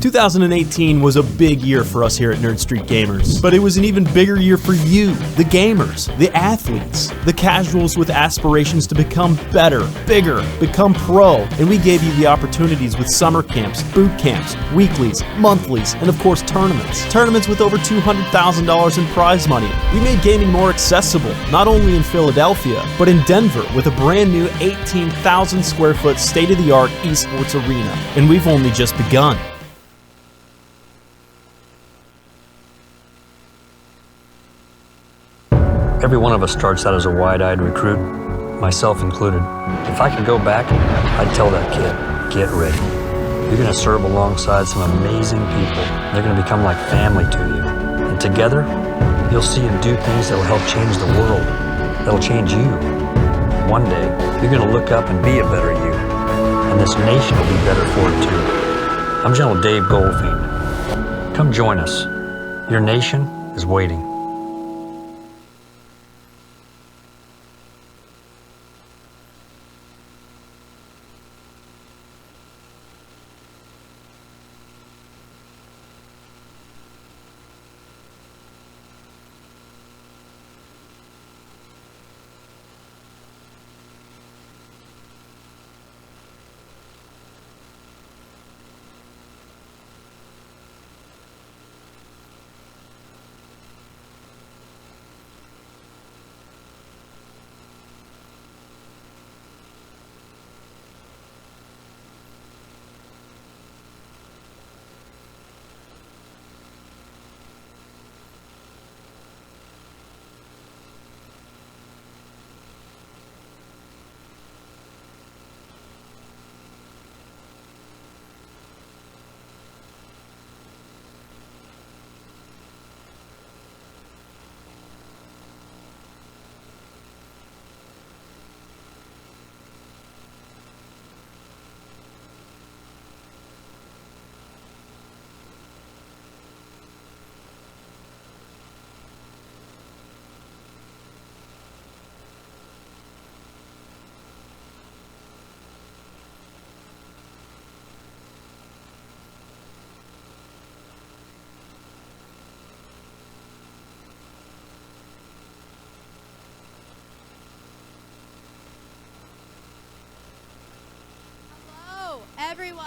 ...2018 was a big year for us here at Nerd Street Gamers. But it was an even bigger year for you, the gamers, the athletes, the casuals with aspirations to become better, bigger, become pro. And we gave you the opportunities with summer camps, boot camps, weeklies, monthlies, and of course tournaments. Tournaments with over $200,000 in prize money. We made gaming more accessible, not only in Philadelphia, but in Denver with a brand new 18,000 square foot state-of-the-art esports arena. And we've only just begun. Every one of us starts out as a wide-eyed recruit, myself included. If I could go back, I'd tell that kid, get ready. You're gonna serve alongside some amazing people. They're gonna become like family to you. And together, you'll see them do things that'll help change the world, that'll change you. One day, you're gonna look up and be a better you. And this nation will be better for it too. I'm General Dave Goldfiend. Come join us. Your nation is waiting. everyone.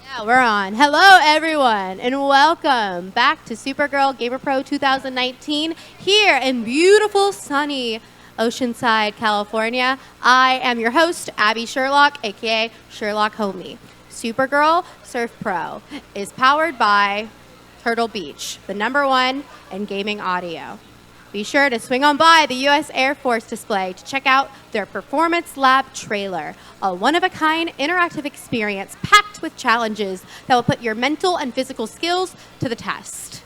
Yeah, we're on. Hello, everyone, and welcome back to Supergirl Gamer Pro 2019 here in beautiful, sunny Oceanside, California. I am your host, Abby Sherlock, aka Sherlock Homie. Supergirl Surf Pro is powered by Turtle Beach, the #1 in gaming audio. Be sure to swing on by the U.S. Air Force display to check out their Performance Lab trailer, a one-of-a-kind interactive experience packed with challenges that will put your mental and physical skills to the test.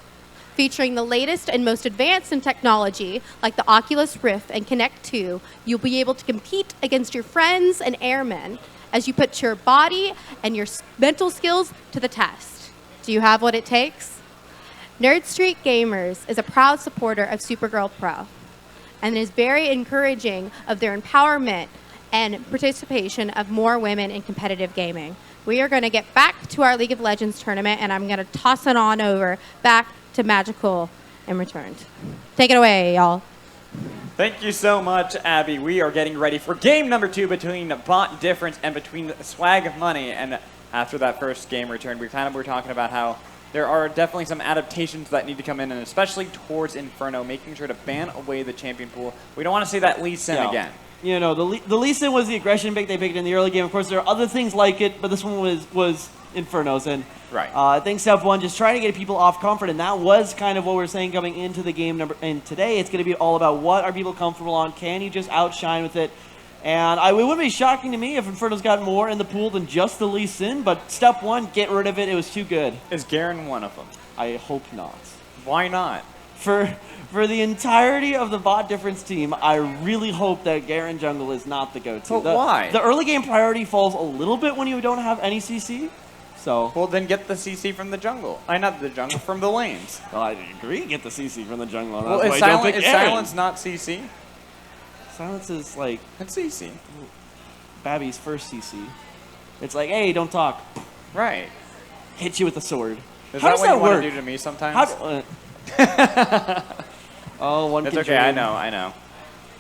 Featuring the latest and most advanced in technology, like the Oculus Rift and Kinect 2, you'll be able to compete against your friends and airmen as you put your body and your mental skills to the test. Do you have what it takes? Nerd Street Gamers is a proud supporter of Supergirl Pro and is very encouraging of their empowerment and participation of more women in competitive gaming. We are going to get back to our League of Legends tournament, and I'm going to toss it on over back to Magical in return. Take it away, y'all. Thank you so much, Abby. We are getting ready for game number 2 between Bot Difference and between Swag Money. And after that first game return, we were talking about how there are definitely some adaptations that need to come in, and especially towards Inferno, making sure to ban away the champion pool. We don't want to see that Lee Sin again. You know, the Lee Sin was the aggression pick they picked in the early game. Of course, there are other things like it, but this one was Inferno's. And right. I think step one, just trying to get people off comfort, and that was kind of what we were saying coming into the game. And today, it's going to be all about what are people comfortable on. Can you just outshine with it? And it wouldn't be shocking to me if Inferno's got more in the pool than just the Lee Sin, but step one, get rid of it. It was too good. Is Garen one of them? I hope not. Why not? For the entirety of the Bot Difference team, I really hope that Garen jungle is not the go-to. But why? The early game priority falls a little bit when you don't have any CC. So. Well, then get the CC from the jungle. Not the jungle, from the lanes. Well, I agree. Get the CC from the jungle. Well, is Silence not CC? Silence is like... It's CC. Babby's first CC. It's like, hey, don't talk. Right. Hit you with the sword. Is How that does what that you work? want to do to me sometimes? Oh, one It's can okay, dream. I know.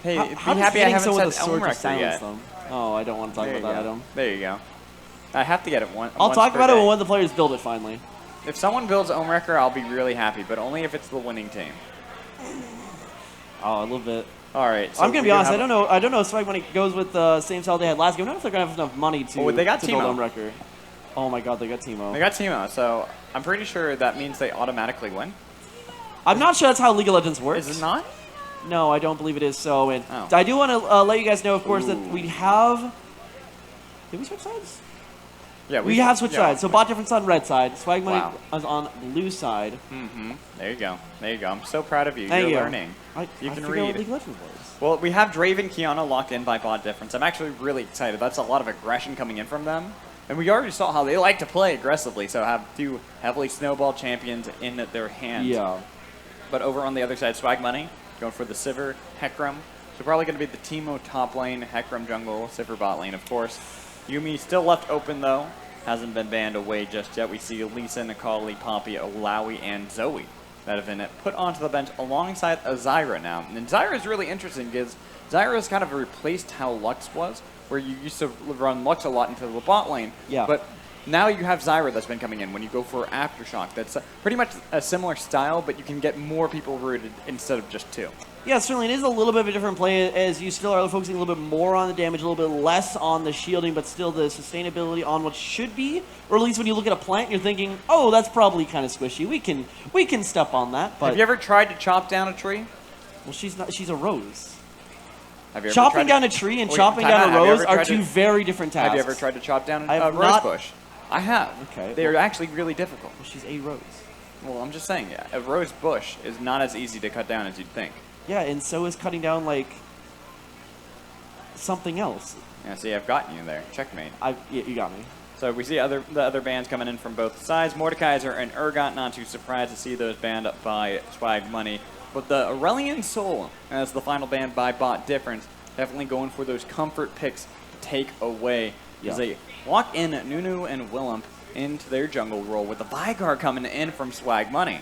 Hey, How be does happy I hitting haven't someone with said a sword to Elmrecker silence yet. them? Oh, I don't want to talk about that item. There you go. I have to get it once. I'll talk per about it day. when one of the players build it finally. If someone builds Omerecker, I'll be really happy, but only if it's the winning team. Oh, a little bit. All right. So I'm gonna be honest. I don't know if Swag Money goes with the same style they had last game. I don't know if they're gonna have enough money to. Oh, they got to build Teemo. Omerecker. Oh my God, they got Teemo. They got Teemo, so I'm pretty sure that means they automatically win. I'm not sure that's how League of Legends works. Is it not? No, I don't believe it is so. And Oh. I do want to let you guys know, of course, that we have. Did we switch sides? Yeah, We have switched sides. So Bot Difference on red side. Swag Money Wow. is on blue side. Mm-hmm. There you go. There you go. I'm so proud of you. Thank You're you. learning. You can I forgot what read. League of Legends was. Well, we have Draven Kiana locked in by Bot Difference. I'm actually really excited. That's a lot of aggression coming in from them. And we already saw how they like to play aggressively, so have 2 heavily snowball champions in their hands. Yeah. But over on the other side, Swag Money going for the Sivir, Hecarim. So probably going to be the Teemo top lane, Hecarim jungle, Sivir bot lane, of course. Yumi still left open, though. Hasn't been banned away just yet. We see Lisa, Nikali, Poppy, Olawi, and Zoe that have been put onto the bench alongside Zyra now. And Zyra is really interesting because Zyra has kind of replaced how Lux was, where you used to run Lux a lot into the bot lane. Yeah. But now you have Zyra that's been coming in when you go for Aftershock. That's pretty much a similar style, but you can get more people rooted instead of just 2. Yeah, certainly it is a little bit of a different play as you still are focusing a little bit more on the damage, a little bit less on the shielding, but still the sustainability on what should be. Or at least when you look at a plant, you're thinking, oh, that's probably kind of squishy. We can step on that. But Have you ever tried to chop down a tree? well, she's a rose. Have you ever Chopping tried down to, a tree and Wait, chopping time down out. a Have you rose ever are tried 2 to- very different tasks. Have you ever tried to chop down I a have rose not- bush? I have. Okay. They're actually really difficult. Well, she's a rose. Well, I'm just saying, a rose bush is not as easy to cut down as you'd think. Yeah, and so is cutting down, like, something else. Yeah, see, I've gotten you there. Checkmate. Yeah, you got me. So we see the other bands coming in from both sides. Mordekaiser and Urgot, not too surprised to see those banned by Swag Money. But the Aurelian Soul, as the final band by Bot Difference, definitely going for those comfort picks to take away. As they walk in Nunu and Willump into their jungle role with the Vigar coming in from Swag Money.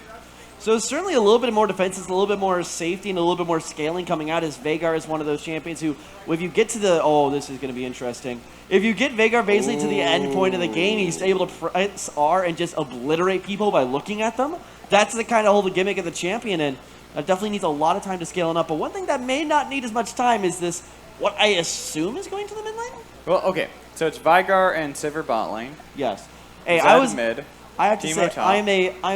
So it's certainly a little bit more defense, it's a little bit more safety, and a little bit more scaling coming out, as Veigar is one of those champions who, if you get to the, oh, this is going to be interesting. If you get Veigar basically to the end point of the game, he's able to press R and just obliterate people by looking at them. That's the kind of whole gimmick of the champion, and it definitely needs a lot of time to scale it up. But one thing that may not need as much time is this, what I assume is going to the mid lane? Well, okay. So it's Veigar and Sivir bot lane. Yes. Hey, Zed mid. I have to Teemo say, top. I'm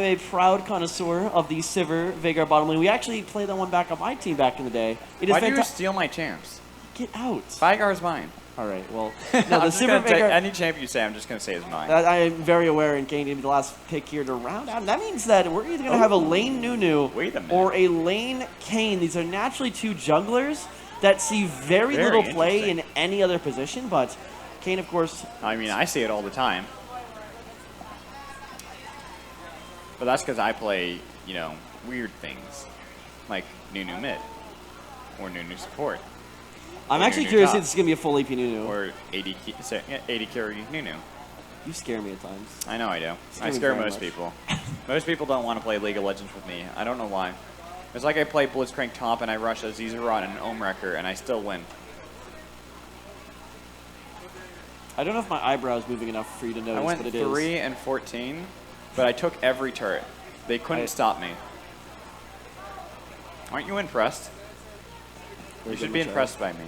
a proud connoisseur of the Sivir Veigar bottom lane. We actually played that one back on my team back in the day. It is Why do you fantastic. steal my champs? Get out. Veigar's mine. All right, well, No, no, the I'm just Sivir gonna take Veigar, any champ you say, I'm just going to say is mine. I am very aware in gaining the last pick here to round out. That means that we're either going to have a lane Nunu Wait a minute. or a lane Kane. These are naturally two junglers that see very Very little play interesting. in any other position, but Kane, of course, I mean, I see it all the time. But that's because I play, you know, weird things. Like Nunu mid. Or Nunu support. I'm Or actually Nunu curious top. if this is going to be a full AP Nunu. Or 80, 80 carry Nunu. You scare me at times. I know I do. I me scare very most much. people. Most people don't want to play League of Legends with me. I don't know why. It's like I play Blitzcrank top and I rush a Zizarot and an Omwrecker and I still win. I don't know if my eyebrow is moving enough for you to I notice, went but it is. 3 and 14, but I took every turret. They couldn't stop me. Aren't you impressed? You should be impressed by me.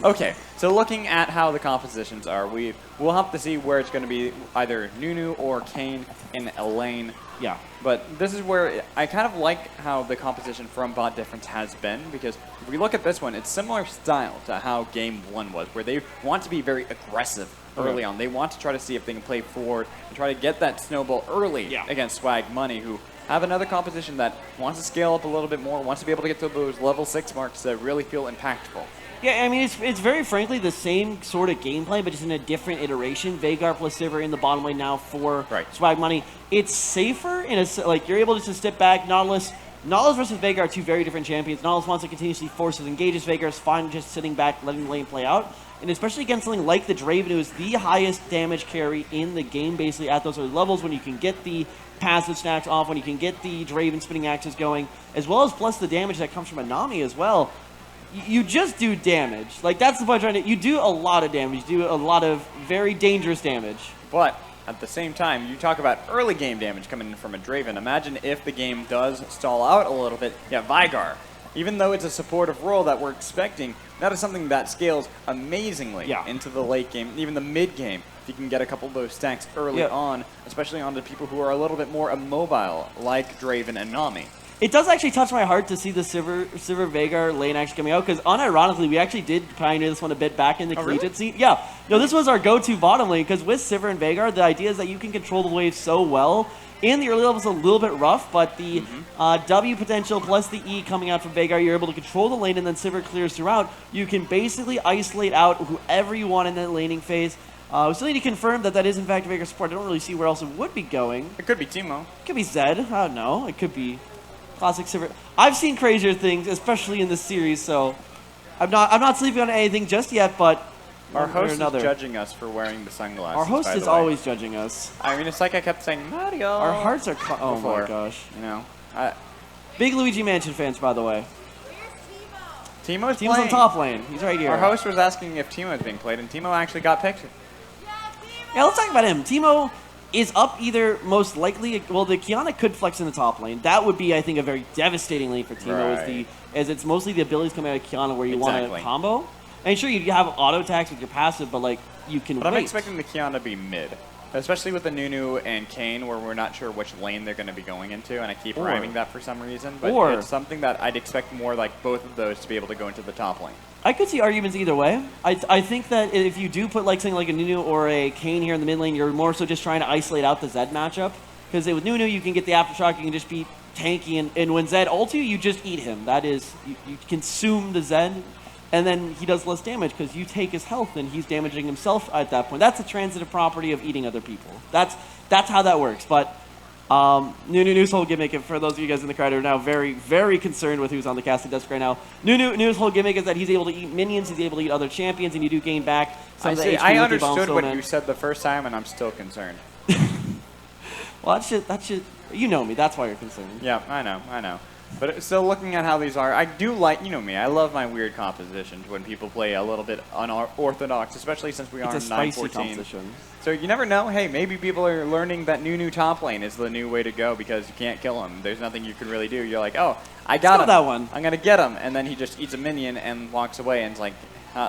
Okay, so looking at how the compositions are, we'll have to see where it's going to be either Nunu or Kane in a lane. Yeah. But this is where I kind of like how the composition from Bot Difference has been, because if we look at this one, it's similar style to how Game 1 was, where they want to be very aggressive early on. They want to try to see if they can play forward and try to get that snowball early against Swag Money, who have another composition that wants to scale up a little bit more, wants to be able to get to those level 6 marks that really feel impactful. Yeah, I mean, it's very frankly the same sort of gameplay, but just in a different iteration. Veigar plus Sivir in the bottom lane now for Swag Money. It's safer in a like you're able just to step back. Nautilus versus Veigar are two very different champions. Nautilus wants to continuously force his engages. Veigar is fine just sitting back, letting the lane play out. And especially against something like the Draven, who is the highest damage carry in the game, basically at those early levels, when you can get the passive stacks off, when you can get the Draven spinning axes going, as well as plus the damage that comes from Anami as well. You just do damage. Like, that's the point I'm trying to... You do a lot of damage. You do a lot of very dangerous damage. But at the same time, you talk about early game damage coming in from a Draven. Imagine if the game does stall out a little bit. Yeah, Veigar. Even though it's a supportive role that we're expecting, that is something that scales amazingly into the late game, even the mid game. If you can get a couple of those stacks early on, especially on the people who are a little bit more immobile, like Draven and Nami. It does actually touch my heart to see the Sivir Veigar lane actually coming out, because unironically, we actually did pioneer this one a bit back in the collegiate scene. Yeah, no, this was our go-to bottom lane, because with Sivir and Veigar, the idea is that you can control the wave so well. In the early levels, a little bit rough, but the W potential plus the E coming out from Veigar, you're able to control the lane, and then Sivir clears throughout. You can basically isolate out whoever you want in that laning phase. We still need to confirm that that is in fact Veigar support. I don't really see where else it would be going. It could be Teemo. It could be Zed. I don't know. It could be classic Sivir. I've seen crazier things, especially in this series, so I'm not sleeping on anything just yet, but our host is judging us for wearing the sunglasses. Our host is always judging us. I mean, it's like I kept saying Mario. Our hearts are oh my gosh. You know, big Luigi Mansion fans, by the way. Teemo's on top lane. He's right here. Our host was asking if Teemo is being played, and Teemo actually got picked. Yeah, let's talk about him. Teemo is up either most likely, well, the Kiana could flex in the top lane. That would be, I think, a very devastating lane for Teemo, as it's mostly the abilities coming out of Kiana where you want to combo. And sure, you have auto attacks with your passive, but like you can But I'm expecting the Kiana to be mid, especially with the Nunu and Kane, where we're not sure which lane they're going to be going into, and I keep rhyming that for some reason. But it's something that I'd expect more like both of those to be able to go into the top lane. I could see arguments either way. I think that if you do put like something like a Nunu or a Kane here in the mid lane, you're more so just trying to isolate out the Zed matchup. Because with Nunu, you can get the Aftershock, you can just be tanky, and when Zed ults you just eat him. That is, you consume the Zed, and then he does less damage because you take his health and he's damaging himself at that point. That's a transitive property of eating other people. That's how that works. But Nunu's whole gimmick, and for those of you guys in the crowd who are now very, very concerned with who's on the casting desk right now, Nunu's whole gimmick is that he's able to eat minions, he's able to eat other champions, and you do gain back some of the HP. I understood what you said the first time, and I'm still concerned. Well, that's just, you know me. That's why you're concerned. Yeah, I know. But still, looking at how these are, I do like, you know me, I love my weird compositions when people play a little bit unorthodox, especially since we are It's in a spicy 9-14. composition. So you never know. Hey, maybe people are learning that Nunu top lane is the new way to go because you can't kill him. There's nothing you can really do. You're like, oh, I got him. that one. I'm going to get him. And then he just eats a minion and walks away and it's like,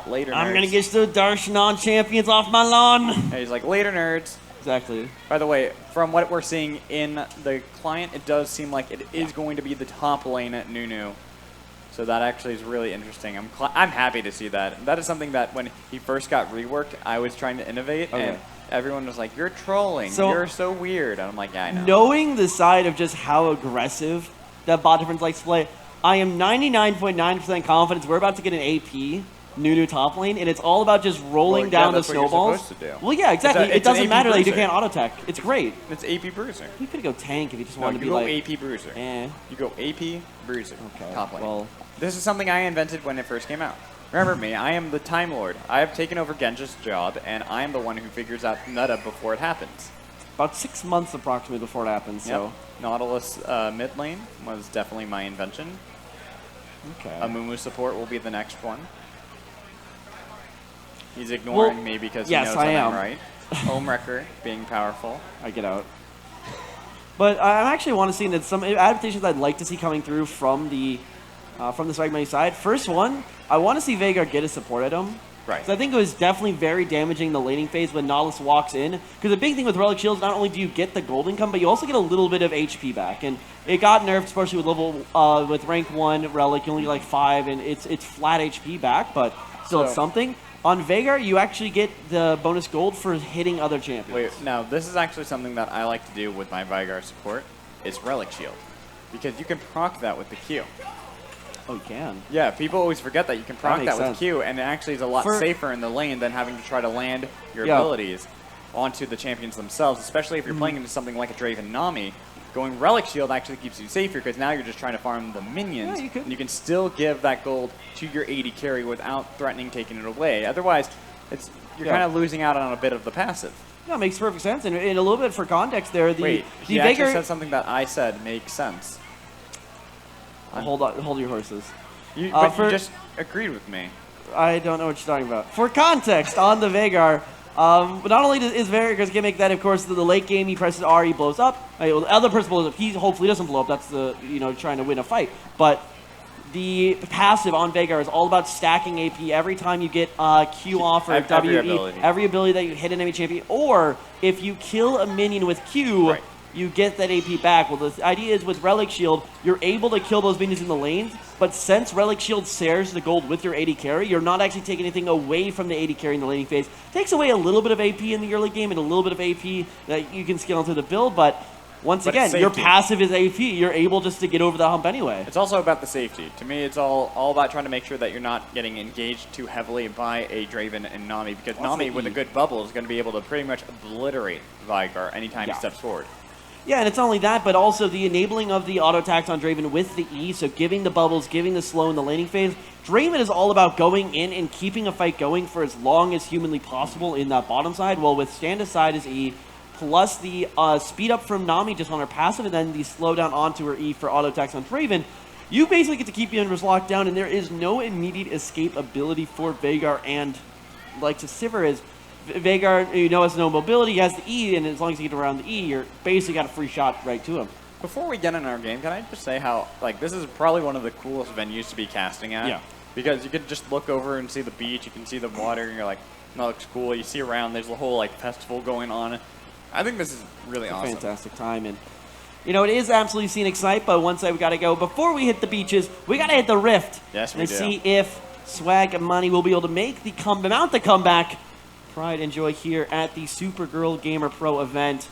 later, nerds. I'm going to get the Darshanon champions off my lawn. And he's like, later, nerds. Exactly. By the way, from what we're seeing in the client, it does seem like it is going to be the top lane at Nunu. So that actually is really interesting. I'm happy to see that. That is something that when he first got reworked, I was trying to innovate, and everyone was like, you're trolling. So, you're so weird. And I'm like, yeah, I know. Knowing the side of just how aggressive that bot difference likes to play, I am 99.9% confident we're about to get an AP Nunu top lane, and it's all about just rolling down the snowballs. What you're supposed to do. Well, yeah, exactly. It's it doesn't matter that you bruiser. can't auto tech. It's great. It's AP Bruiser. You could go tank if you just No, wanted to you be go like AP Bruiser. You go AP Bruiser. Okay. Top lane. Well, this is something I invented when it first came out. Remember me, I am the Time Lord. I have taken over Genja's job, and I am the one who figures out meta before it happens. about 6 months approximately before it happens. So. Yep. Nautilus mid lane was definitely my invention. Okay. Amumu support will be the next one. He's ignoring me because he knows that I'm right. Omewrecker being powerful. I get out. But I actually want to see that some adaptations I'd like to see coming through from the Swag Money side. First one, I want to see Veigar get a support item. Right. So I think it was definitely very damaging the laning phase when Nautilus walks in. Because the big thing with Relic Shields, not only do you get the gold income, but you also get a little bit of HP back. And it got nerfed, especially with with rank 1 Relic, you only get like 5, and it's flat HP back, but still it's something. On Veigar, you actually get the bonus gold for hitting other champions. Wait, now this is actually something that I like to do with my Veigar support. It's Relic Shield. Because you can proc that with the Q. Oh, you can? Yeah, people always forget that you can proc that with Q, and it actually is a lot For safer in the lane than having to try to land your abilities onto the champions themselves, especially if you're playing into something like a Draven Nami. Going Relic Shield actually keeps you safer because now you're just trying to farm the minions. Yeah, and you can still give that gold to your AD carry without threatening taking it away. Otherwise, you're kind of losing out on a bit of the passive. Yeah, it makes perfect sense. And a little bit for context there, Wait, he actually said something that I said makes sense. Hold your horses. You just agreed with me. I don't know what you're talking about. For context on the Veigar, but not only is Veigar's gimmick that, of course, the late game he presses R, he blows up. The other person blows up. He hopefully doesn't blow up. That's trying to win a fight. But the passive on Veigar is all about stacking AP every time you get Q off or WE. Every ability that you hit an enemy champion. Or if you kill a minion with Q, you get that AP back. Well, the idea is with Relic Shield, you're able to kill those minions in the lanes, but since Relic Shield shares the gold with your AD carry, you're not actually taking anything away from the AD carry in the laning phase. Takes away a little bit of AP in the early game and a little bit of AP that you can scale into the build, but once again, your passive is AP. You're able just to get over the hump anyway. It's also about the safety. To me, it's all about trying to make sure that you're not getting engaged too heavily by a Draven and Nami, because Nami, with a good bubble, is going to be able to pretty much obliterate Veigar anytime he steps forward. Yeah, and it's not only that, but also the enabling of the auto attacks on Draven with the E, so giving the bubbles, giving the slow in the laning phase. Draven is all about going in and keeping a fight going for as long as humanly possible in that bottom side, while with stand aside is E, plus the speed up from Nami just on her passive, and then the slow down onto her E for auto attacks on Draven. You basically get to keep your enemies locked down, and there is no immediate escape ability for Veigar, and like to Sivir is, Veigar, has no mobility, he has the E, and as long as you get around the E, you're basically got a free shot right to him. Before we get in our game, can I just say how, this is probably one of the coolest venues to be casting at? Yeah. Because you could just look over and see the beach, you can see the water, and you're like, that looks cool. You see around, there's a whole, festival going on. I think this is really awesome. Fantastic time, and, it is absolutely scenic sight, but one side we got to go. Before we hit the beaches, we got to hit the Rift. Yes, we and do. see if Swag Money will be able to make the mount the comeback. Pride and joy here at the Supergirl Gamer Pro event.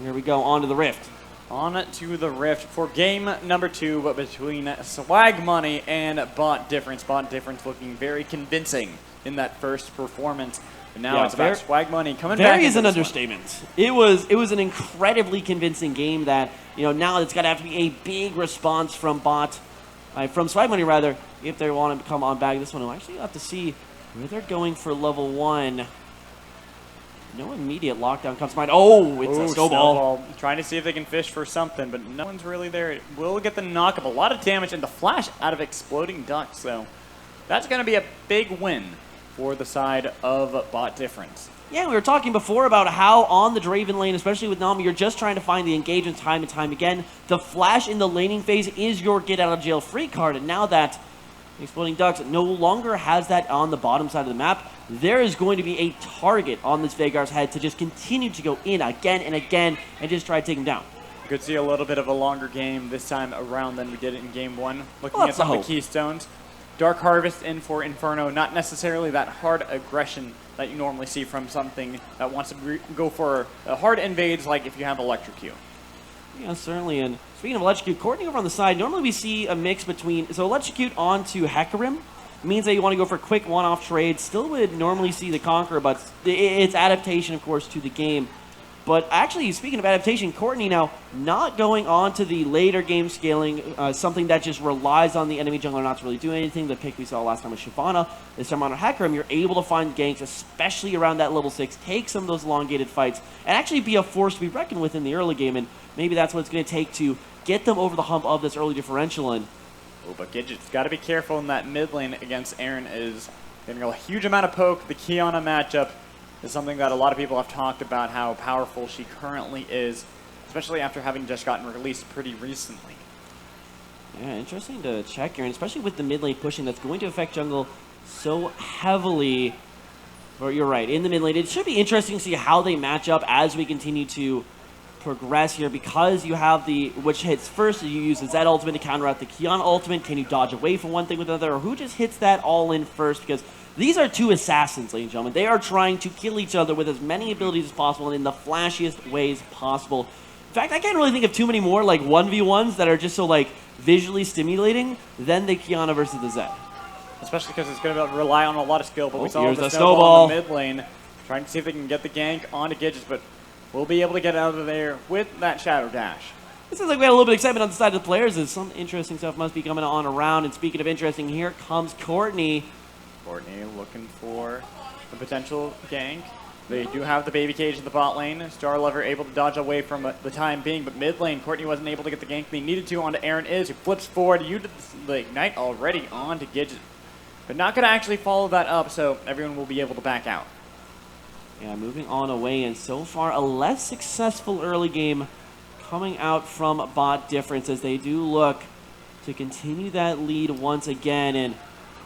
Here we go, on to the Rift. On to the Rift for game number 2 between Swag Money and Bot Difference. Bot Difference looking very convincing in that first performance. And now it's about Swag Money coming back. Very is an understatement. It was an incredibly convincing game that, now it's got to have to be a big response from from Swag Money rather, if they want to come on back. This one we'll actually have to see where they're going for level 1. no immediate lockdown comes to mind. Oh, it's a snowball. Trying to see if they can fish for something, but no one's really there. It will get the knock up. A lot of damage and the flash out of exploding ducks, so that's going to be a big win for the side of Bot Difference. Yeah, we were talking before about how on the Draven lane, especially with Nami, you're just trying to find the engagement time and time again. The flash in the laning phase is your get-out-of-jail-free card, and now that Exploding Ducks no longer has that on the bottom side of the map, there is going to be a target on this Veigar's head to just continue to go in again and again and just try to take him down. We could see a little bit of a longer game this time around than we did in Game 1. Looking at some of the keystones. Dark Harvest in for Inferno, not necessarily that hard aggression that you normally see from something that wants to go for hard invades like if you have Electrocute. Yeah, certainly. And speaking of Electrocute, Courtney over on the side, normally we see a mix between, so Electrocute onto Hecarim means that you want to go for quick one-off trades. Still would normally see the Conqueror, but it's adaptation, of course, to the game. But actually, speaking of adaptation, Courtney now not going on to the later game scaling, something that just relies on the enemy jungler not to really do anything. The pick we saw last time was Shyvana. This time on Hecarim, you're able to find ganks, especially around that level 6, take some of those elongated fights, and actually be a force to be reckoned with in the early game. And maybe that's what it's going to take to get them over the hump of this early differential. And but Gidget's got to be careful in that mid lane against Aaron is getting a huge amount of poke. The Kiana matchup is something that a lot of people have talked about how powerful she currently is, especially after having just gotten released pretty recently. Yeah, interesting to check here, and especially with the mid lane pushing, that's going to affect jungle so heavily. But you're right, in the mid lane, it should be interesting to see how they match up as we continue to progress here, because you have the, which hits first, you use the Zed ultimate to counter out the Kiana ultimate. Can you dodge away from one thing with another, or who just hits that all in first? Because these are two assassins, ladies and gentlemen. They are trying to kill each other with as many abilities as possible and in the flashiest ways possible. In fact, I can't really think of too many more like 1v1s that are just so like visually stimulating than the Kiana versus the Zed. Especially because it's going to rely on a lot of skill, but we saw here's the the snowball in the mid lane, trying to see if they can get the gank onto Gidget, but we'll be able to get out of there with that Shadow Dash. It seems like we had a little bit of excitement on the side of the players as some interesting stuff must be coming on around. And speaking of interesting, here comes Courtney. Courtney looking for the potential gank. They do have the baby cage in the bot lane. Star Lover able to dodge away from the time being, but mid lane, Courtney wasn't able to get the gank they needed to onto Aaron Is, who flips forward. You did the ignite already onto Gidget, but not going to actually follow that up, so everyone will be able to back out. Yeah, moving on away, and so far a less successful early game coming out from Bot Difference as they do look to continue that lead once again. And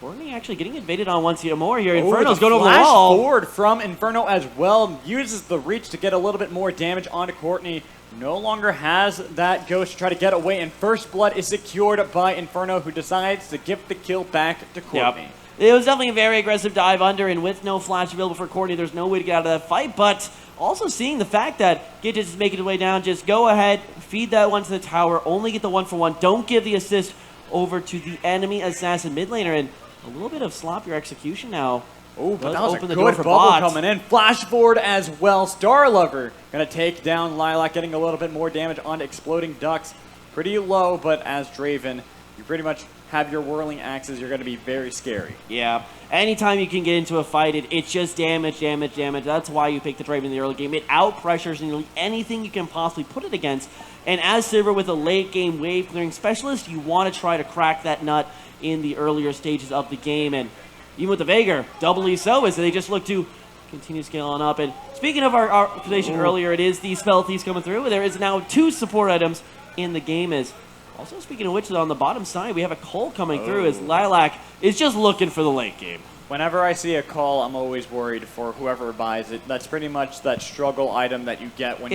Courtney actually getting invaded on once more here. Inferno's going over the wall. Forward from Inferno as well. Uses the reach to get a little bit more damage onto Courtney. No longer has that ghost to try to get away, and first blood is secured by Inferno, who decides to give the kill back to Courtney. Yep. It was definitely a very aggressive dive under, and with no flash available for Courtney, there's no way to get out of that fight. But also seeing the fact that Gidget is making his way down, just go ahead, feed that one to the tower, only get the 1-for-1. Don't give the assist over to the enemy assassin mid laner, and a little bit of sloppier execution now. Oh, but that was a open the good door for bubble Bot. coming in. Flash forward as well. Star Lover going to take down Lilac, getting a little bit more damage onto Exploding Ducks. Pretty low, but as Draven, you pretty much have your whirling axes. You're going to be very scary. Yeah. Anytime you can get into a fight, it's just damage, damage, damage. That's why you pick the Draven in the early game. It out-pressures nearly anything you can possibly put it against. And as Silver with a late-game wave-clearing specialist, you want to try to crack that nut in the earlier stages of the game. And even with the Veigar, doubly so, as they just look to continue scaling up. And speaking of our position earlier, it is the Spell Thieves coming through. There is now 2 support items in the game. As also, speaking of which, on the bottom side, we have a Cole coming through as Lilac is just looking for the late game. Whenever I see a call, I'm always worried for whoever buys it. That's pretty much that struggle item that you get when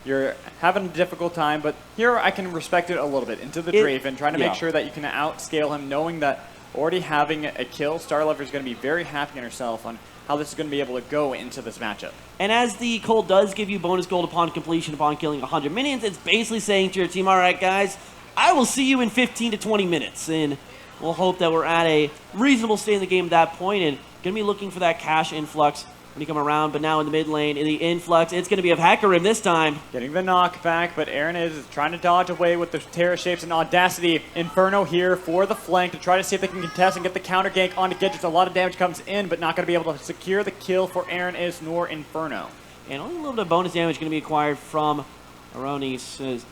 you're having a difficult time. But here I can respect it a little bit. Into the Draven, trying to make sure that you can outscale him, knowing that already having a kill, Star Lover is going to be very happy in herself on how this is going to be able to go into this matchup. And as the Cole does give you bonus gold upon completion upon killing 100 minions, it's basically saying to your team, all right, guys, I will see you in 15 to 20 minutes. And we'll hope that we're at a reasonable state in the game at that point and going to be looking for that cash influx when you come around. But now in the mid lane, in the influx, it's going to be of Hecarim this time. Getting the knockback, but Aaron is trying to dodge away with the Terra Shapes and Audacity. Inferno here for the flank to try to see if they can contest and get the counter gank onto Gidgets. A lot of damage comes in, but not going to be able to secure the kill for Aaron is nor Inferno. And only a little bit of bonus damage going to be acquired from Aronis.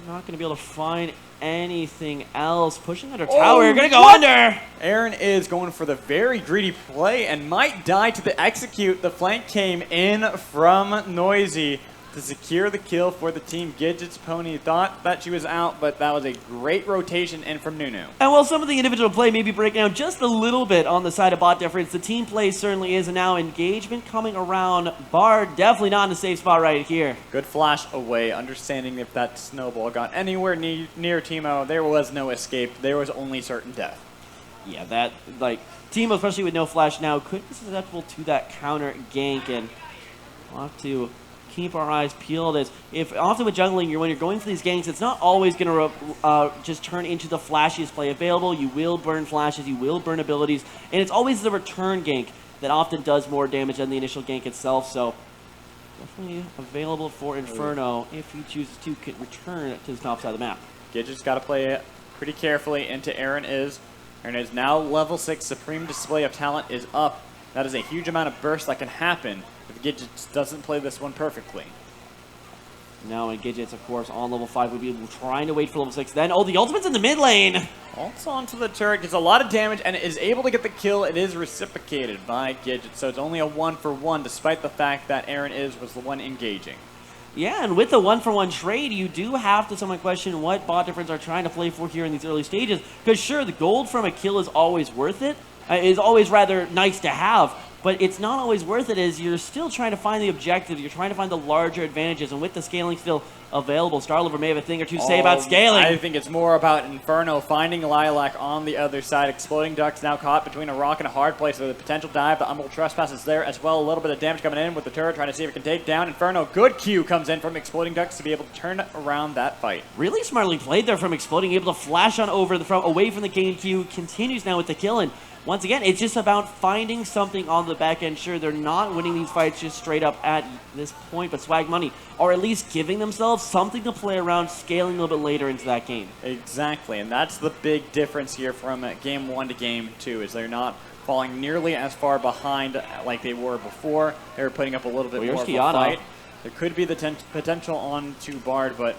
Not going to be able to find anything else. Pushing under tower. You're going to go under. Aaron is going for the very greedy play and might die to the execute. The flank came in from Noisy to secure the kill for the team. Gidget's Pony thought that she was out, but that was a great rotation in from Nunu. And while some of the individual play maybe break down just a little bit on the side of bot difference, the team play certainly is. And now engagement coming around. Bard definitely not in a safe spot right here. Good flash away, understanding if that snowball got anywhere near Teemo, there was no escape. There was only certain death. Yeah, that, like, Teemo, especially with no flash now, could be susceptible to that counter gank. And we'll have to keep our eyes peeled. As if often with jungling, when you're going for these ganks, it's not always going to just turn into the flashiest play available. You will burn flashes, you will burn abilities, and it's always the return gank that often does more damage than the initial gank itself. So definitely available for Inferno if he chooses to return to the top side of the map. Gidget's got to play it pretty carefully into Aaron is. Aaron is now level 6. Supreme Display of Talent is up. That is a huge amount of burst that can happen if Gidget doesn't play this one perfectly. Now, and Gidget's, of course, on level 5 would be trying to wait for level 6. Then, oh, the ultimate's in the mid lane. Ults onto the turret, gets a lot of damage, and is able to get the kill. It is reciprocated by Gidget, so it's only a 1-for-1, despite the fact that Aaron was the one engaging. Yeah, and with the 1-for-1 trade, you do have to somewhat question what bot difference are trying to play for here in these early stages. Because sure, the gold from a kill is always worth it. Is always rather nice to have. But it's not always worth it as you're still trying to find the objective. You're trying to find the larger advantages. And with the scaling still available, Starlover may have a thing or two to say about scaling. I think it's more about Inferno finding Lilac on the other side. Exploding Duck's now caught between a rock and a hard place with a potential dive. The Umbral Trespass is there as well. A little bit of damage coming in with the turret trying to see if it can take down Inferno. Good Q comes in from Exploding Ducks to be able to turn around that fight. Really smartly played there from Exploding, able to flash on over the front, away from the Kane Q. Continues now with the kill. And once again, it's just about finding something on the back end. Sure, they're not winning these fights just straight up at this point, but Swag Money are at least giving themselves something to play around, scaling a little bit later into that game. Exactly, and that's the big difference here from game 1 to game 2, is they're not falling nearly as far behind like they were before. They were putting up a little bit more of a fight. There could be the potential on to Bard, but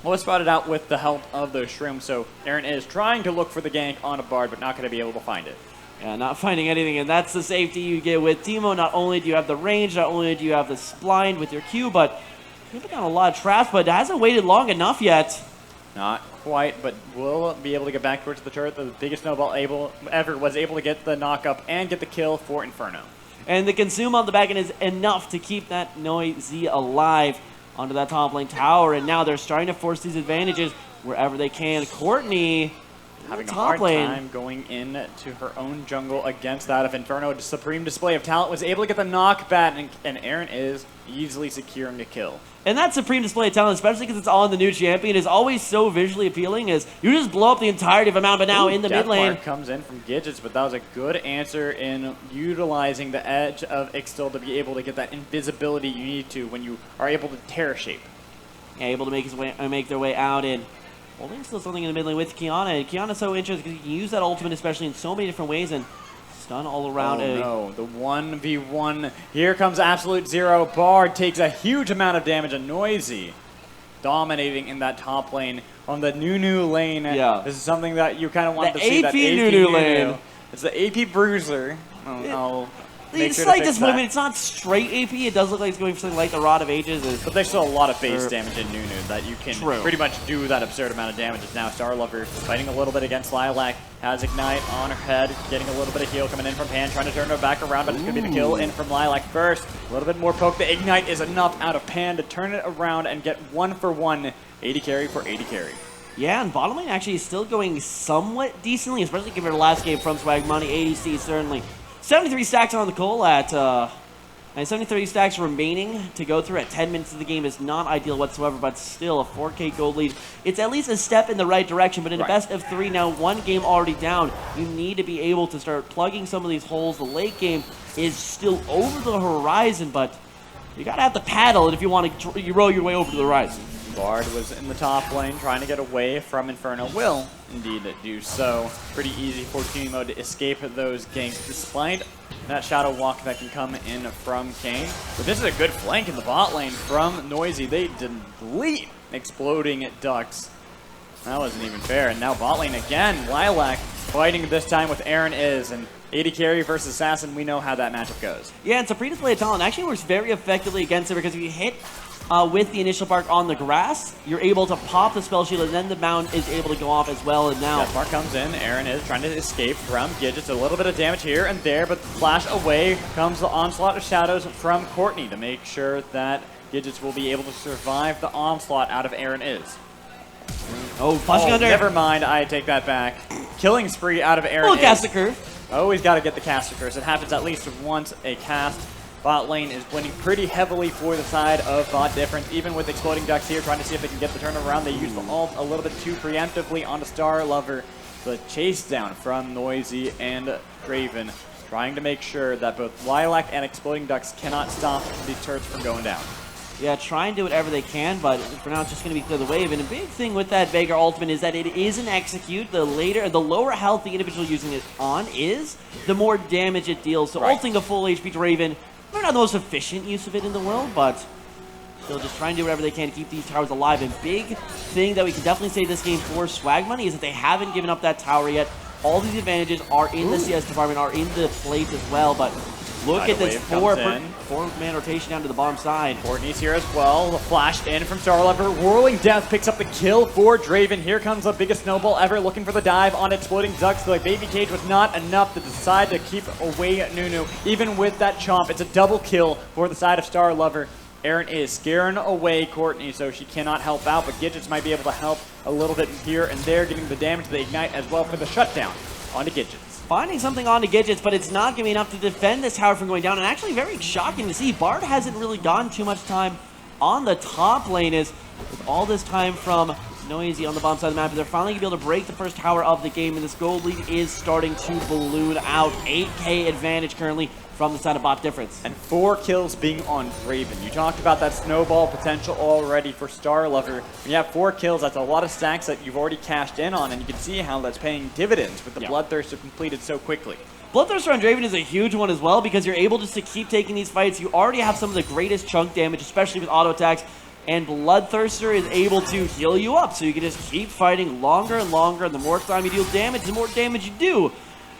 we'll spot it out with the help of those shrooms. So Aaron is trying to look for the gank on a Bard, but not going to be able to find it. Yeah, not finding anything, and that's the safety you get with Teemo. Not only do you have the range, not only do you have the blind with your Q, but you put down a lot of traps, but it hasn't waited long enough yet. Not quite, but will be able to get back towards the turret. The biggest snowball ever was able to get the knock up and get the kill for Inferno. And the consume on the back end is enough to keep that Noisy alive onto that top lane tower, and now they're starting to force these advantages wherever they can. Courtney having a hard time going into her own jungle against that of Inferno. A supreme display of talent, was able to get the knockback, and Aaron is easily securing a kill. And that supreme display of talent, especially because it's on the new champion, is always so visually appealing as you just blow up the entirety of a mount, but now in the mid lane. Comes in from Gidgets, but that was a good answer in utilizing the edge of Ixtal to be able to get that invisibility you need to when you are able to Terra Shape. Yeah, able to make their way out in. Holding still something in the mid lane with Kiana. Kiana's so interesting because you can use that ultimate especially in so many different ways and stun all around. Oh no, the 1v1. Here comes Absolute Zero. Bard takes a huge amount of damage. A Noisy dominating in that top lane on the Nunu lane. Yeah. This is something that you kind of want to the see. AP Nunu lane. It's the AP Bruiser. It's slight disappointment. It's not straight AP. It does look like it's going for something like the Rod of Ages. But there's still a lot of base damage in Nunu that you can pretty much do that absurd amount of damage. It's now Starlover fighting a little bit against Lilac. Has Ignite on her head, getting a little bit of heal coming in from Pan, trying to turn her back around, but it's going to be the kill in from Lilac first. A little bit more poke. The Ignite is enough out of Pan to turn it around and get 1-for-1 80 carry for 80 carry. Yeah, and bottom lane actually is still going somewhat decently, especially given the last game from Swag Money. ADC certainly. 73 stacks on the goal at, and 73 stacks remaining to go through at 10 minutes of the game is not ideal whatsoever, but still a 4K gold lead. It's at least a step in the right direction, but in a best of 3 now, one game already down, you need to be able to start plugging some of these holes. The late game is still over the horizon, but you gotta have to paddle it if you want to row your way over to the horizon. Bard was in the top lane trying to get away from Inferno. Will indeed do so. Pretty easy for Team Mode to escape those ganks despite that Shadow Walk that can come in from Kane. But this is a good flank in the bot lane from Noisy. They delete exploding ducks. That wasn't even fair. And now bot lane again. Lilac fighting this time with Aaron Is. And AD carry versus Assassin, we know how that matchup goes. Yeah, and Sabrina's play of talent actually works very effectively against it because if you hit with the initial bark on the grass, you're able to pop the spell shield, and then the mound is able to go off as well. And now Deathmark comes in. Aaron is trying to escape from Gidgets. A little bit of damage here and there, but flash away comes the onslaught of shadows from Courtney to make sure that Gidgets will be able to survive the onslaught out of Aaron Is. Oh, flashing under. Never mind. I take that back. Killing spree out of Aaron Is. Cast the curve. Always got to get the caster curse. It happens at least once a cast. Bot lane is winning pretty heavily for the side of Bot Difference, even with Exploding Ducks here, trying to see if they can get the turnaround. They use the ult a little bit too preemptively onto Star Lover. The chase down from Noisy and Draven, trying to make sure that both Lilac and Exploding Ducks cannot stop the turrets from going down. Yeah, try and do whatever they can, but for now it's just going to be clear the wave. And a big thing with that Veigar ultimate is that it is an execute. The lower health the individual using it on is, the more damage it deals. So ulting a full HP Draven, maybe not the most efficient use of it in the world, but still just try and do whatever they can to keep these towers alive. And big thing that we can definitely say this game for Swag Money is that they haven't given up that tower yet. All these advantages are in the CS department, are in the plate as well, but look at this four-man rotation down to the bottom side. Courtney's here as well. The flash in from Starlover. Whirling Death picks up the kill for Draven. Here comes the biggest snowball ever, looking for the dive on Exploding Ducks. The baby cage was not enough to decide to keep away Nunu. Even with that chomp, it's a double kill for the side of Starlover. Aaron is scaring away Courtney, so she cannot help out, but Gidgets might be able to help a little bit here and there, getting the damage to the Ignite as well for the shutdown onto Gidgets. Finding something onto Gidgets, but it's not going to be enough to defend this tower from going down. And actually very shocking to see, Bard hasn't really gotten too much time on the top lane as with all this time from Noisy on the bottom side of the map. They're finally going to be able to break the first tower of the game, and this gold lead is starting to balloon out. 8K advantage currently from the side of Bot Difference. And 4 kills being on Draven. You talked about that snowball potential already for Starlover. When you have 4 kills, that's a lot of stacks that you've already cashed in on, and you can see how that's paying dividends with the Bloodthirster completed so quickly. Bloodthirster on Draven is a huge one as well because you're able just to keep taking these fights. You already have some of the greatest chunk damage, especially with auto attacks, and Bloodthirster is able to heal you up, so you can just keep fighting longer and longer, and the more time you deal damage, the more damage you do.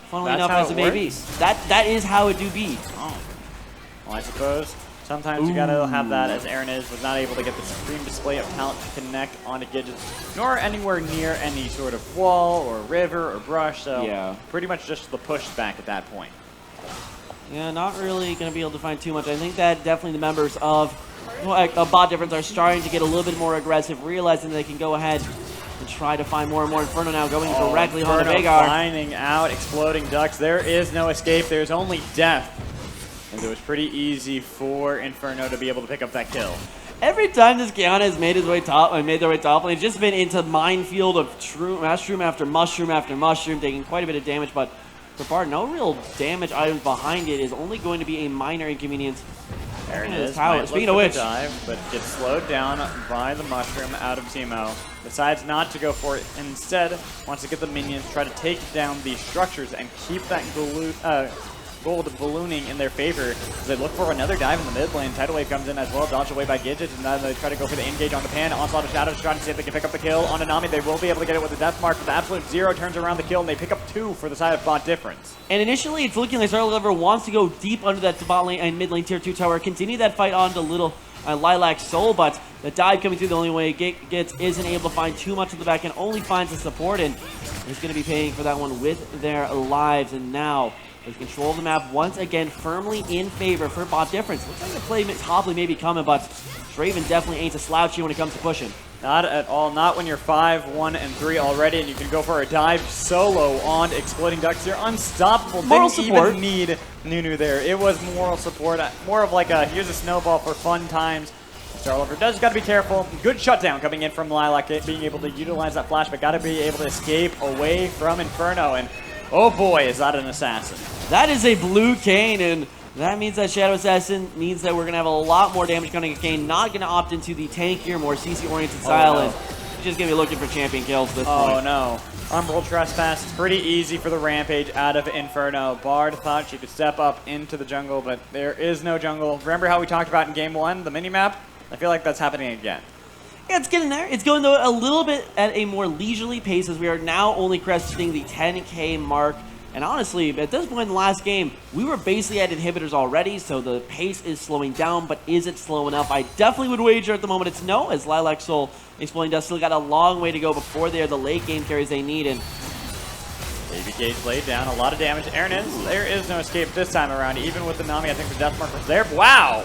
Funnily enough, as it may be. That is how it do be. Oh. Well, I suppose sometimes you gotta have that, as Aaron was not able to get the supreme display of talent to connect onto Gidgets, nor anywhere near any sort of wall or river or brush, so pretty much just the push back at that point. Yeah, not really going to be able to find too much. I think that definitely the members of Bot Difference are starting to get a little bit more aggressive, realizing they can go ahead and try to find more and more. Inferno now going directly onto Veigar. Finding out Exploding Ducks. There is no escape. There's only death. And it was pretty easy for Inferno to be able to pick up that kill. Every time this Kiana has made their way top lane, it's just been into minefield of mushroom after mushroom after mushroom, taking quite a bit of damage. But for Bard, no real damage items behind it is only going to be a minor inconvenience. There it is. Speaking of which, dive, but gets slowed down by the mushroom out of Zemo. Decides not to go for it. Instead, wants to get the minions, try to take down these structures and keep that gold ballooning in their favor as they look for another dive in the mid lane. Tidal Wave comes in as well, dodged away by Gidget, and then they try to go for the engage on the Pan. Onslaught of Shadows trying to see if they can pick up the kill on Nami. They will be able to get it with the Death Mark, but the Absolute Zero turns around the kill, and they pick up 2 for the side of Bot Difference. And initially, it's looking like Starlover wants to go deep under that bot lane and mid lane tier 2 tower, continue that fight on to little Lilac Soul, but the dive coming through the only way gets isn't able to find too much of the back end, only finds the support, and he's going to be paying for that one with their lives. And now with control of the map once again firmly in favor for Bot Difference. Looks like the play top lane may be coming, but Draven definitely ain't a slouchy when it comes to pushing. Not at all. Not when you're 5, 1, and 3 already, and you can go for a dive solo on Exploding Ducks. You're unstoppable. Moral Didn't support. even need Nunu there. It was moral support. More of like a here's a snowball for fun times. Starlover does got to be careful. Good shutdown coming in from Lilac, being able to utilize that flash, but got to be able to escape away from Inferno. And oh boy, is that an assassin. That is a blue Kane, and That means that Shadow Assassin means that we're going to have a lot more damage coming at Kane. Not going to opt into the tankier, more CC-oriented style. no. And just going to be looking for champion kills at this point. Oh no. Umbral Trespass. It's pretty easy for the Rampage out of Inferno. Bard thought she could step up into the jungle, but there is no jungle. Remember how we talked about in Game 1, the minimap? I feel like that's happening again. Yeah, it's getting there. It's going, though, a little bit at a more leisurely pace as we are now only cresting the 10K mark. And honestly, at this point in the last game, we were basically at inhibitors already, so the pace is slowing down, but is it slow enough? I definitely would wager at the moment it's no, as Lilac Soul Exploding Dust still got a long way to go before they are the late game carries they need. And Baby Gage laid down a lot of damage. Aaron, there is no escape this time around, even with the Nami. I think the Death Mark was there. Wow!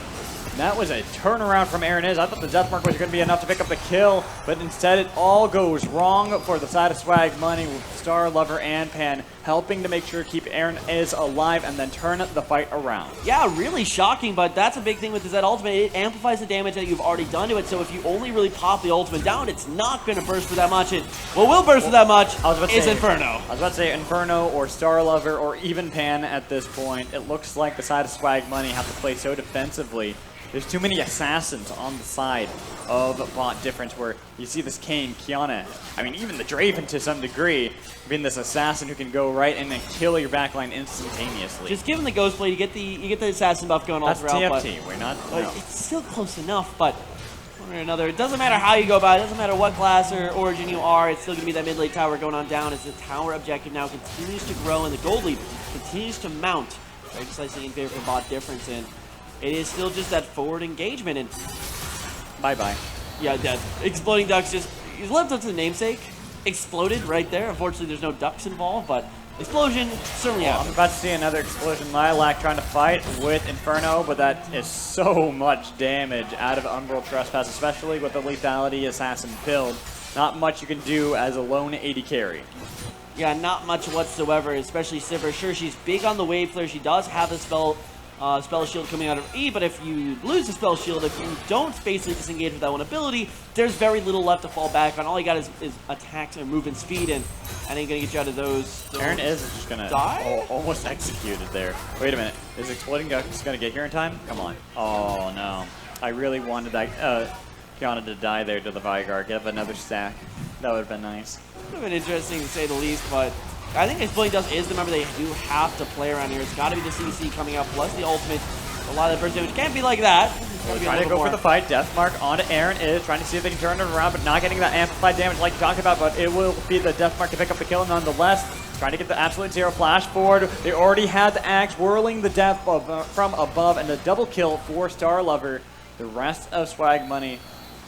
That was a turnaround from Aaron. I thought the Death Mark was going to be enough to pick up the kill, but instead it all goes wrong for the side of Swag Money with Star, Lover, and Pan helping to make sure to keep Aaron alive and then turn the fight around. yeah, really shocking, but that's a big thing with the Zed ultimate. It amplifies the damage that you've already done to it, so if you only really pop the ultimate down, it's not going to burst for that much. And what will burst for that much is Inferno. I was about to say Inferno or Star Lover or even Pan at this point. It looks like the side of Swag Money have to play so defensively. There's too many assassins on the side of Bot Difference where you see this Kayn, Kiana, I mean even the Draven to some degree, being this assassin who can go right in and kill your backline instantaneously. Just given the Ghost Blade, you get the assassin buff going all That's throughout. TFT, we're not... But No. it's still close enough, but one way or another, it doesn't matter how you go about it, it doesn't matter what class or origin you are, it's still going to be that mid-lane tower going on down as the tower objective now continues to grow and the gold lead continues to mount. Very decisively in favor for Bot Difference, and it is still just that forward engagement. And Bye-bye. yeah, that Exploding Ducks just, he's lived up to the namesake. Exploded right there. Unfortunately, there's no ducks involved, but explosion certainly I'm happened. about to see another explosion. Lilac trying to fight with Inferno, but that is so much damage out of Umbral Trespass, especially with the lethality assassin build. Not much you can do as a lone AD carry. Yeah, not much whatsoever, especially Sivir. Sure, she's big on the wave flare. She does have the spell shield coming out of E, but if you lose the spell shield, if you don't basically disengage with that one ability, there's very little left to fall back on. All you got is attacks and movement speed, and I ain't gonna get you out of those. Aaron is just gonna die? almost executed there. Wait a minute, is Exploding Ducks gonna get here in time? Come on. Oh no, I really wanted that Kiana to die there to the Vigar. Give another stack. That would have been nice. Would have been interesting to say the least, but I think Exploding Dust is the member they do have to play around here. It's got to be the CC coming out, plus the ultimate. A lot of the burst damage can't be like that. Trying to go for the fight. Death Mark onto Aaron is trying to see if they can turn it around, but not getting that amplified damage like you talked about, but it will be the Death Mark to pick up the kill nonetheless. Trying to get the absolute zero flash forward. They already had the axe whirling the death from above, and a double kill for Star Lover. The rest of Swag Money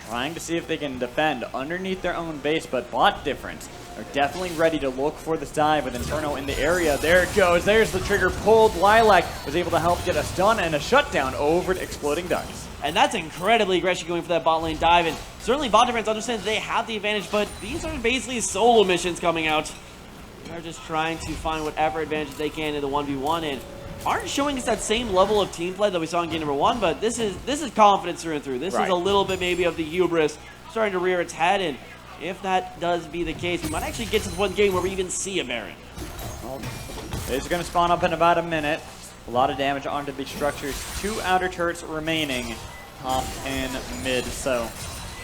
trying to see if they can defend underneath their own base, but Bot Difference are definitely ready to look for this dive with Inferno in the area. There it goes. There's the trigger pulled. Lilac was able to help get a stun and a shutdown over to Exploding Ducks. And that's incredibly aggressive going for that bot lane dive. And certainly Bot Difference understands they have the advantage, but these are basically solo missions coming out. They're just trying to find whatever advantage they can in the 1v1 and aren't showing us that same level of team play that we saw in game number 1, but this is confidence through and through. This is a little bit maybe of the hubris starting to rear its head, and if that does be the case, we might actually get to the one game where we even see a Baron. Well, it's going to spawn up in about a minute. A lot of damage onto the structures. 2 outer turrets remaining, top and mid. So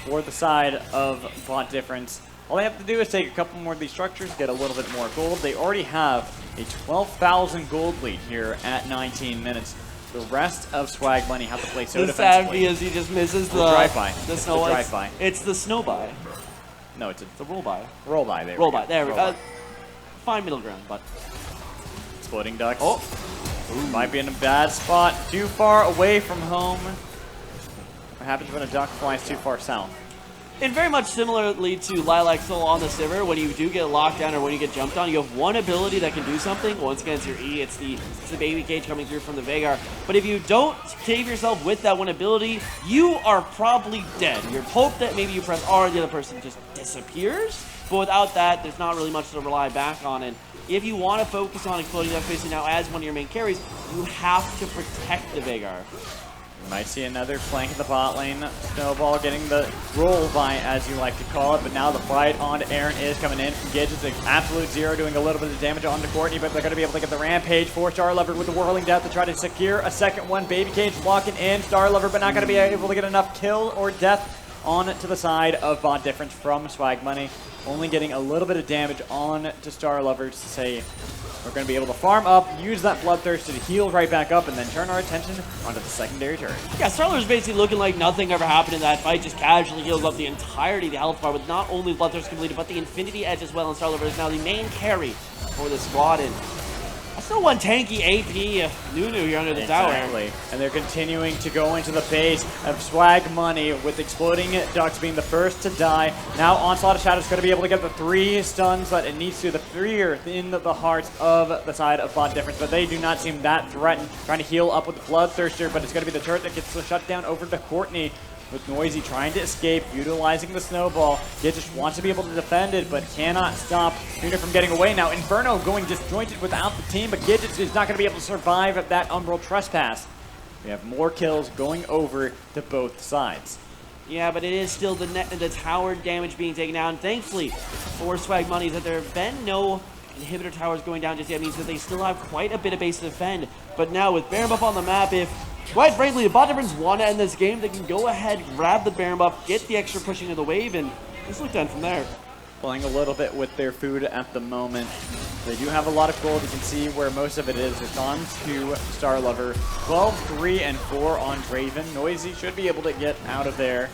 for the side of Bot Difference, all they have to do is take a couple more of these structures, get a little bit more gold. They already have a 12,000 gold lead here at 19 minutes. The rest of Swag Money have to play so defensively. The sad is he just misses the drive-by. The It's snow the drive-by. It's the snow by. No, it's The roll by. roll by. There Roll we go. by. There we Roll go. by. Fine middle ground, but Exploding Ducks. Oh, might be in a bad spot. Too far away from home. What happens when a duck flies too far south? and very much similarly to Lilac Soul on the Sivir, when you do get locked down or when you get jumped on, you have one ability that can do something. Once again, it's your E. It's the baby cage coming through from the Veigar. But if you don't save yourself with that one ability, you are probably dead. You hope that maybe you press R and the other person just disappears. But without that, there's not really much to rely back on. And if you want to focus on exploding that facing now as one of your main carries, you have to protect the Veigar. We might see another flank in the bot lane. Snowball getting the roll by, as you like to call it, but now the fight on Aaron is coming in from Gidget's an absolute zero, doing a little bit of damage onto Courtney, but they're going to be able to get the rampage for Starlover with the whirling death to try to secure a second one. Baby Cage walking in, Starlover, but not going to be able to get enough kill or death on to the side of bot difference from Swag Money. Only getting a little bit of damage on to Starlover to say we're going to be able to farm up, use that Bloodthirst to heal right back up, and then turn our attention onto the secondary turret. Yeah, Starlover's basically looking like nothing ever happened in that fight, just casually heals up the entirety of the health bar with not only Bloodthirst completed, but the Infinity Edge as well, and Starlover is now the main carry for the squad. And still one tanky AP Nunu here under the tower. And they're continuing to go into the base of Swag Money with Exploding Ducks being the first to die. Now Onslaught of Shadows going to be able to get the 3 stuns that it needs to. The 3 are in the hearts of the side of bot difference, but they do not seem that threatened. Trying to heal up with the Bloodthirster, but it's going to be the turret that gets the shutdown over to Courtney. With Noisy trying to escape, utilizing the snowball. Gidget wants to be able to defend it, but cannot stop Nunu from getting away. Now Inferno going disjointed without the team, but Gidget is not going to be able to survive that Umbral Trespass. We have more kills going over to both sides. Yeah, but it is still the tower damage being taken down. Thankfully for Swag Money that there have been no inhibitor towers going down just yet, means that they still have quite a bit of base to defend. But now with Baron buff on the map, if quite frankly, if bot difference want to end this game, they can go ahead, grab the Baron buff, get the extra pushing of the wave, and just look done from there. Playing a little bit with their food at the moment. They do have a lot of gold. You can see where most of it is. It's on to Starlover. 12, 3, and 4 on Draven. Noisy should be able to get out of there.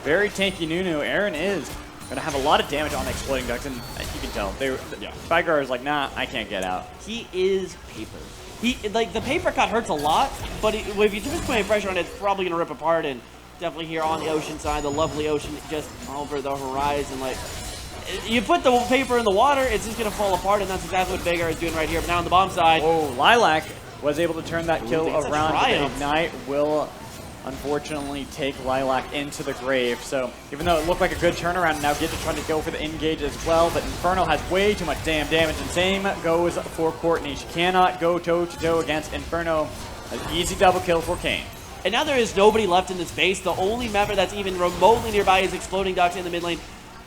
Very tanky Nunu. Aaron is going to have a lot of damage on Exploding Ducks, and you can tell. Spygar is like, nah, I can't get out. He is paper. Like, the paper cut hurts a lot, but if you just put any pressure on it, it's probably going to rip apart. And definitely here on the Oceanside, the lovely ocean just over the horizon. Like, you put the paper in the water, it's just going to fall apart, and that's exactly what Vagar is doing right here. But now on the bomb side. Oh, Lilac was able to turn that kill around. The Ignite will unfortunately take Lilac into the grave. So even though it looked like a good turnaround, now Gidget trying to go for the engage as well, but Inferno has way too much damn damage, and same goes for Courtney. She cannot go toe-to-toe against Inferno. An easy double kill for Kane. And now there is nobody left in this base. The only member that's even remotely nearby is Exploding Ducks in the mid lane.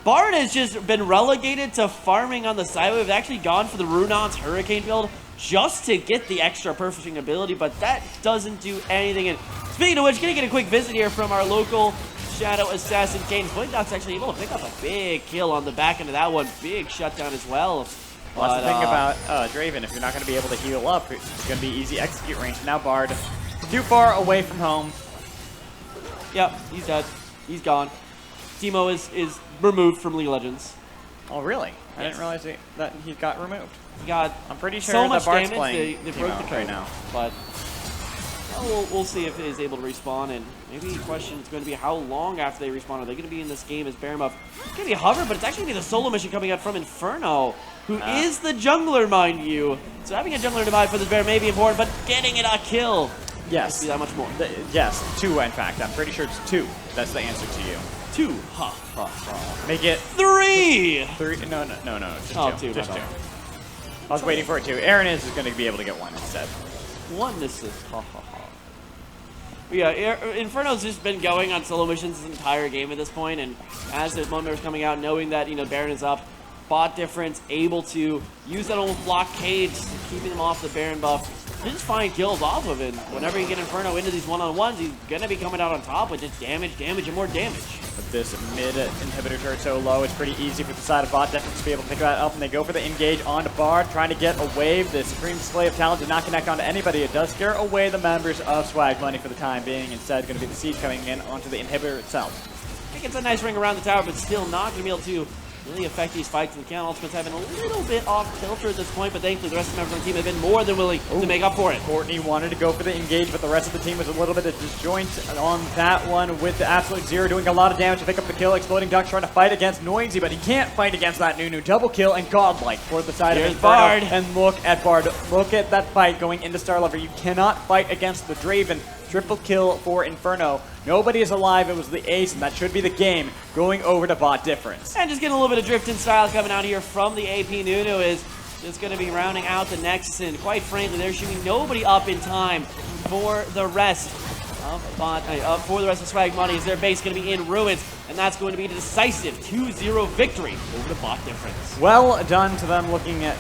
Bard has just been relegated to farming on the side. We've actually gone for the Runon's Hurricane build just to get the extra perfecting ability, but that doesn't do anything. And speaking of which, gonna get a quick visit here from our local Shadow Assassin, Kane. Exploding Ducks actually able to pick up a big kill on the back end of that one. Big shutdown as well. Well, that's the thing about Draven. If you're not going to be able to heal up, it's going to be easy execute range. Now Bard, too far away from home. Yep, he's dead. He's gone. Teemo is removed from League of Legends. Oh, really? Yes. I didn't realize that he got removed. He got I'm pretty sure so that much Bard's damage playing they broke the code right now. But we'll see if it is able to respawn, and maybe the question is going to be how long after they respawn are they going to be in this game as Baron buff. It's going to be a hover, but it's actually going to be the solo mission coming out from Inferno, who is the jungler, mind you. So having a jungler to buy for this Baron may be important, but getting it a kill. Yes. Be that much more. Yes, 2 in fact. I'm pretty sure it's 2. That's the answer to you. 2. Ha, ha, ha. Make it 3. 3. No. Just Oh, 2. 2. Just 2. I was waiting for it 2. Aaron is going to be able to get 1 instead. 1 assist. Ha, ha, ha. Yeah, Inferno's just been going on solo missions this entire game at this point, and as the moment is coming out, knowing that, Baron is up, bot difference, able to use that old blockade, keeping them off the Baron buff. Just find kills off of it. Whenever you get Inferno into these one-on-ones, he's going to be coming out on top with just damage, and more damage. With this mid inhibitor turret so low, it's pretty easy for the side of bot defense to be able to pick that up, and they go for the engage onto Bard, trying to get a wave. The Supreme Display of Talent did not connect onto anybody. It does scare away the members of Swag Money for the time being. Instead, going to be the siege coming in onto the inhibitor itself. I think it's a nice ring around the tower, but still not going to be able to really affect these fights. And the Count Ultimates have been a little bit off kilter at this point, but thankfully the rest of the members of the team have been more than willing to make up for it. Courtney wanted to go for the engage, but the rest of the team was a little bit of disjoint on that one, with the Absolute Zero doing a lot of damage to pick up the kill. Exploding Ducks trying to fight against Noisy, but he can't fight against that Nunu. Double kill and Godlike for the side of Inferno. Bard. And look at Bard. Look at that fight going into Starlover. You cannot fight against the Draven. Triple kill for Inferno. Nobody is alive. It was the ace, and that should be the game going over to bot difference. And just getting a little bit of drift in style coming out here from the AP Nunu is just going to be rounding out the Nexus. And quite frankly, there should be nobody up in time for the rest up for the rest of Swag Money. Is their base going to be in ruins? And that's going to be a decisive 2-0 victory over the bot difference. Well done to them, looking at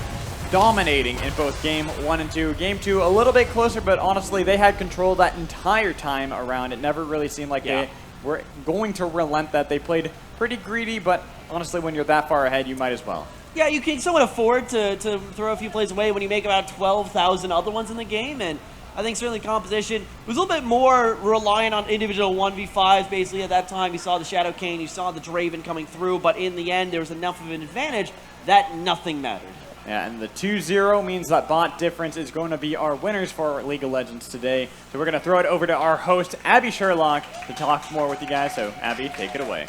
dominating in both game 1 and 2. Game 2 a little bit closer, but honestly they had control that entire time around. It never really seemed like they were going to relent that. They played pretty greedy, but honestly when you're that far ahead you might as well. Yeah, you can somewhat afford to throw a few plays away when you make about 12,000 other ones in the game, and I think certainly composition was a little bit more reliant on individual 1v5s basically at that time. You saw the Shadow Cane, you saw the Draven coming through, but in the end there was enough of an advantage that nothing mattered. Yeah, and the 2-0 means that bot difference is going to be our winners for League of Legends today. So we're going to throw it over to our host, Abby Sherlock, to talk more with you guys. So Abby, take it away.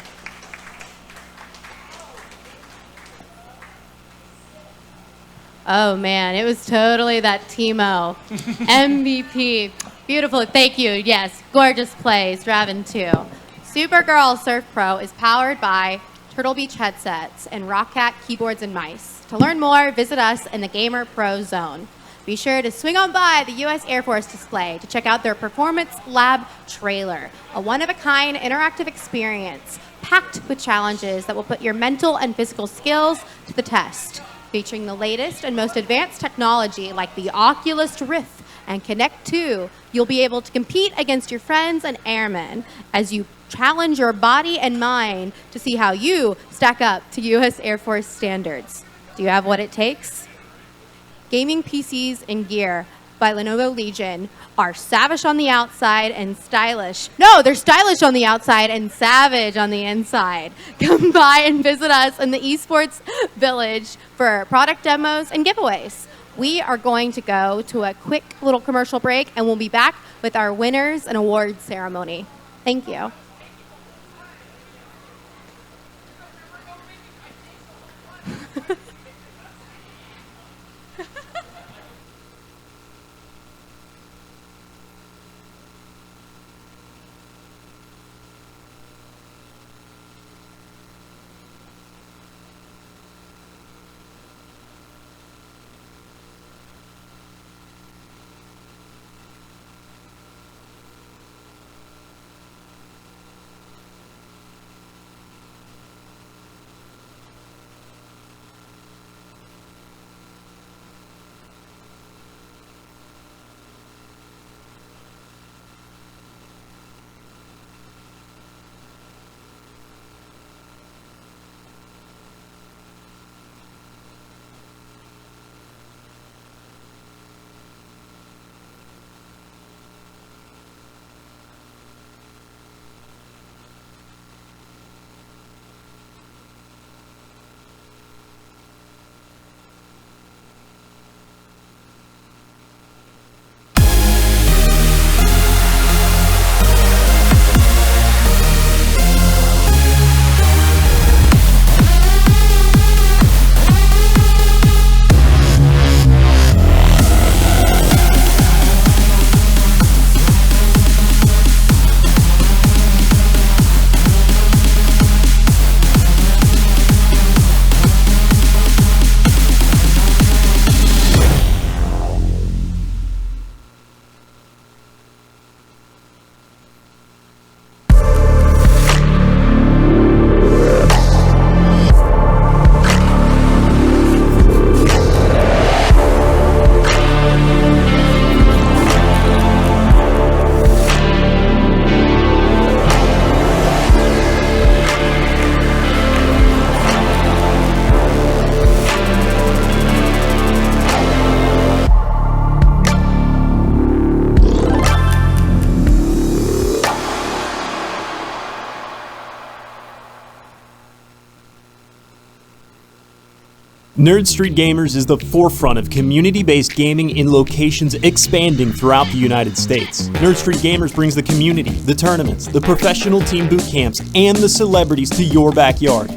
Oh man, it was totally that Teemo MVP. Beautiful, thank you. Yes, gorgeous plays, Draven 2. Supergirl Surf Pro is powered by Turtle Beach headsets and Rockcat keyboards and mice. To learn more, visit us in the Gamer Pro Zone. Be sure to swing on by the U.S. Air Force display to check out their Performance Lab trailer, a one-of-a-kind interactive experience packed with challenges that will put your mental and physical skills to the test. Featuring the latest and most advanced technology like the Oculus Rift and Kinect 2, you'll be able to compete against your friends and airmen as you challenge your body and mind to see how you stack up to U.S. Air Force standards. Do you have what it takes? Gaming PCs and gear by Lenovo Legion are savage on the outside and stylish. No, they're stylish on the outside and savage on the inside. Come by and visit us in the Esports Village for product demos and giveaways. We are going to go to a quick little commercial break and we'll be back with our winners and awards ceremony. Thank you. Nerd Street Gamers is the forefront of community-based gaming in locations expanding throughout the United States. Nerd Street Gamers brings the community, the tournaments, the professional team boot camps, and the celebrities to your backyard.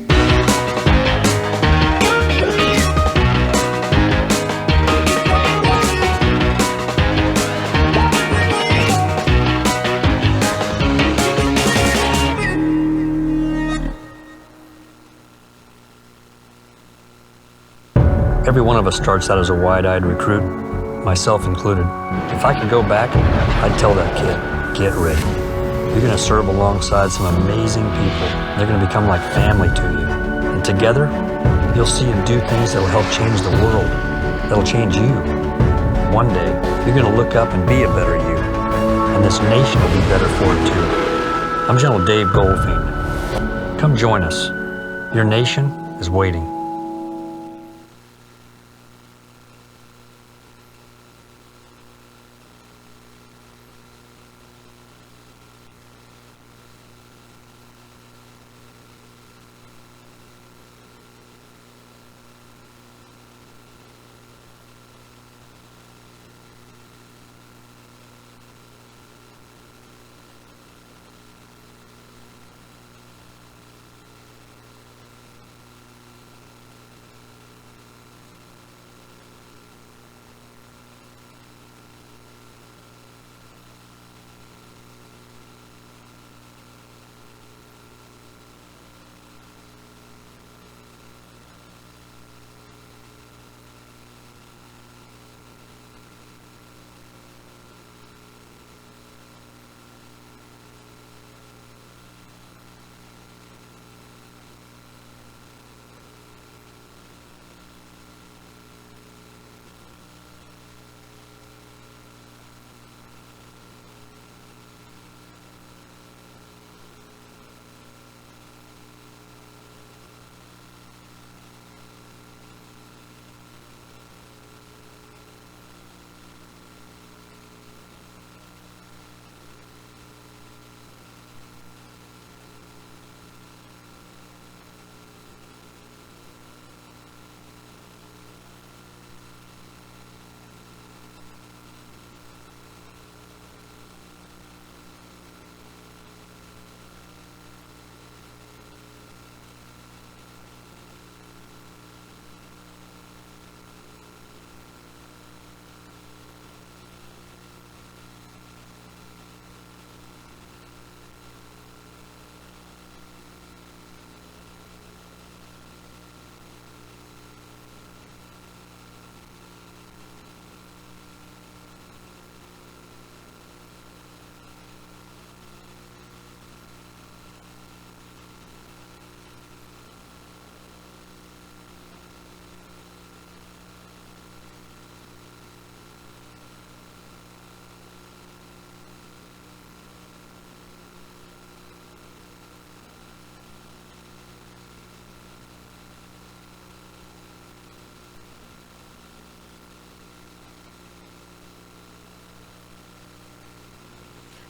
Every one of us starts out as a wide-eyed recruit, myself included. If I could go back, I'd tell that kid, get ready. You're going to serve alongside some amazing people. They're going to become like family to you. And together, you'll see them do things that'll help change the world, that'll change you. One day, you're going to look up and be a better you. And this nation will be better for it too. I'm General Dave Goldfein. Come join us. Your nation is waiting.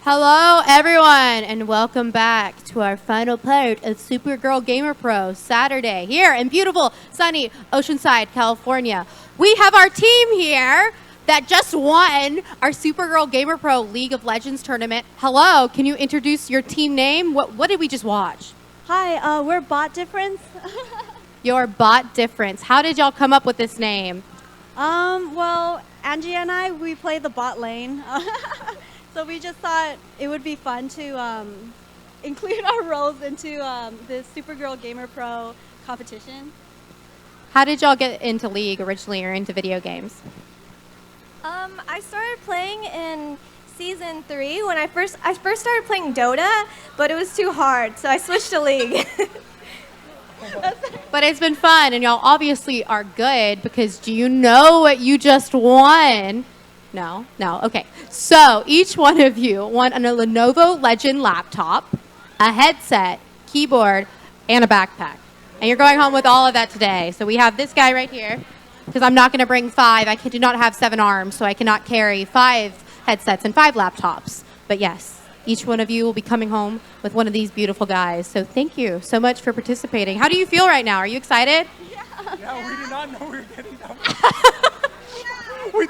Hello, everyone, and welcome back to our final part of Supergirl Gamer Pro Saturday here in beautiful, sunny Oceanside, California. We have our team here that just won our Supergirl Gamer Pro League of Legends tournament. Hello, can you introduce your team name? What did we just watch? Hi, we're Bot Difference. Your Bot Difference. How did y'all come up with this name? Well, Angie and I, we play the bot lane. So we just thought it would be fun to include our roles into the Supergirl Gamer Pro competition. How did y'all get into League originally or into video games? I started playing in Season 3 when I first started playing Dota, but it was too hard, so I switched to League. But it's been fun, and y'all obviously are good because do you know what you just won? No? Okay. So each one of you won a Lenovo Legend laptop, a headset, keyboard, and a backpack. And you're going home with all of that today. So we have this guy right here, because I'm not going to bring 5. I do not have 7 arms, so I cannot carry 5 headsets and 5 laptops. But yes, each one of you will be coming home with one of these beautiful guys. So thank you so much for participating. How do you feel right now? Are you excited? Yeah, we did not know we were getting that. We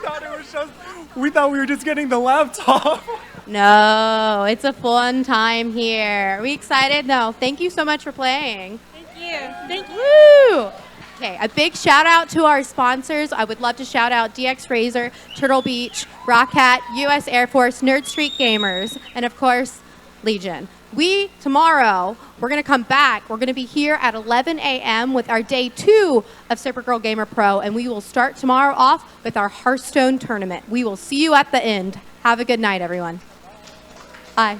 thought we were just getting the laptop. No, it's a fun time here. Are we excited? No. Thank you so much for playing. Thank you. Woo! Okay, a big shout out to our sponsors. I would love to shout out DX Razor, Turtle Beach, Rock Hat, U.S. Air Force, Nerd Street Gamers, and of course, Legion. Tomorrow, we're going to come back. We're going to be here at 11 a.m. with our day 2 of Supergirl Gamer Pro, and we will start tomorrow off with our Hearthstone tournament. We will see you at the end. Have a good night, everyone. Bye.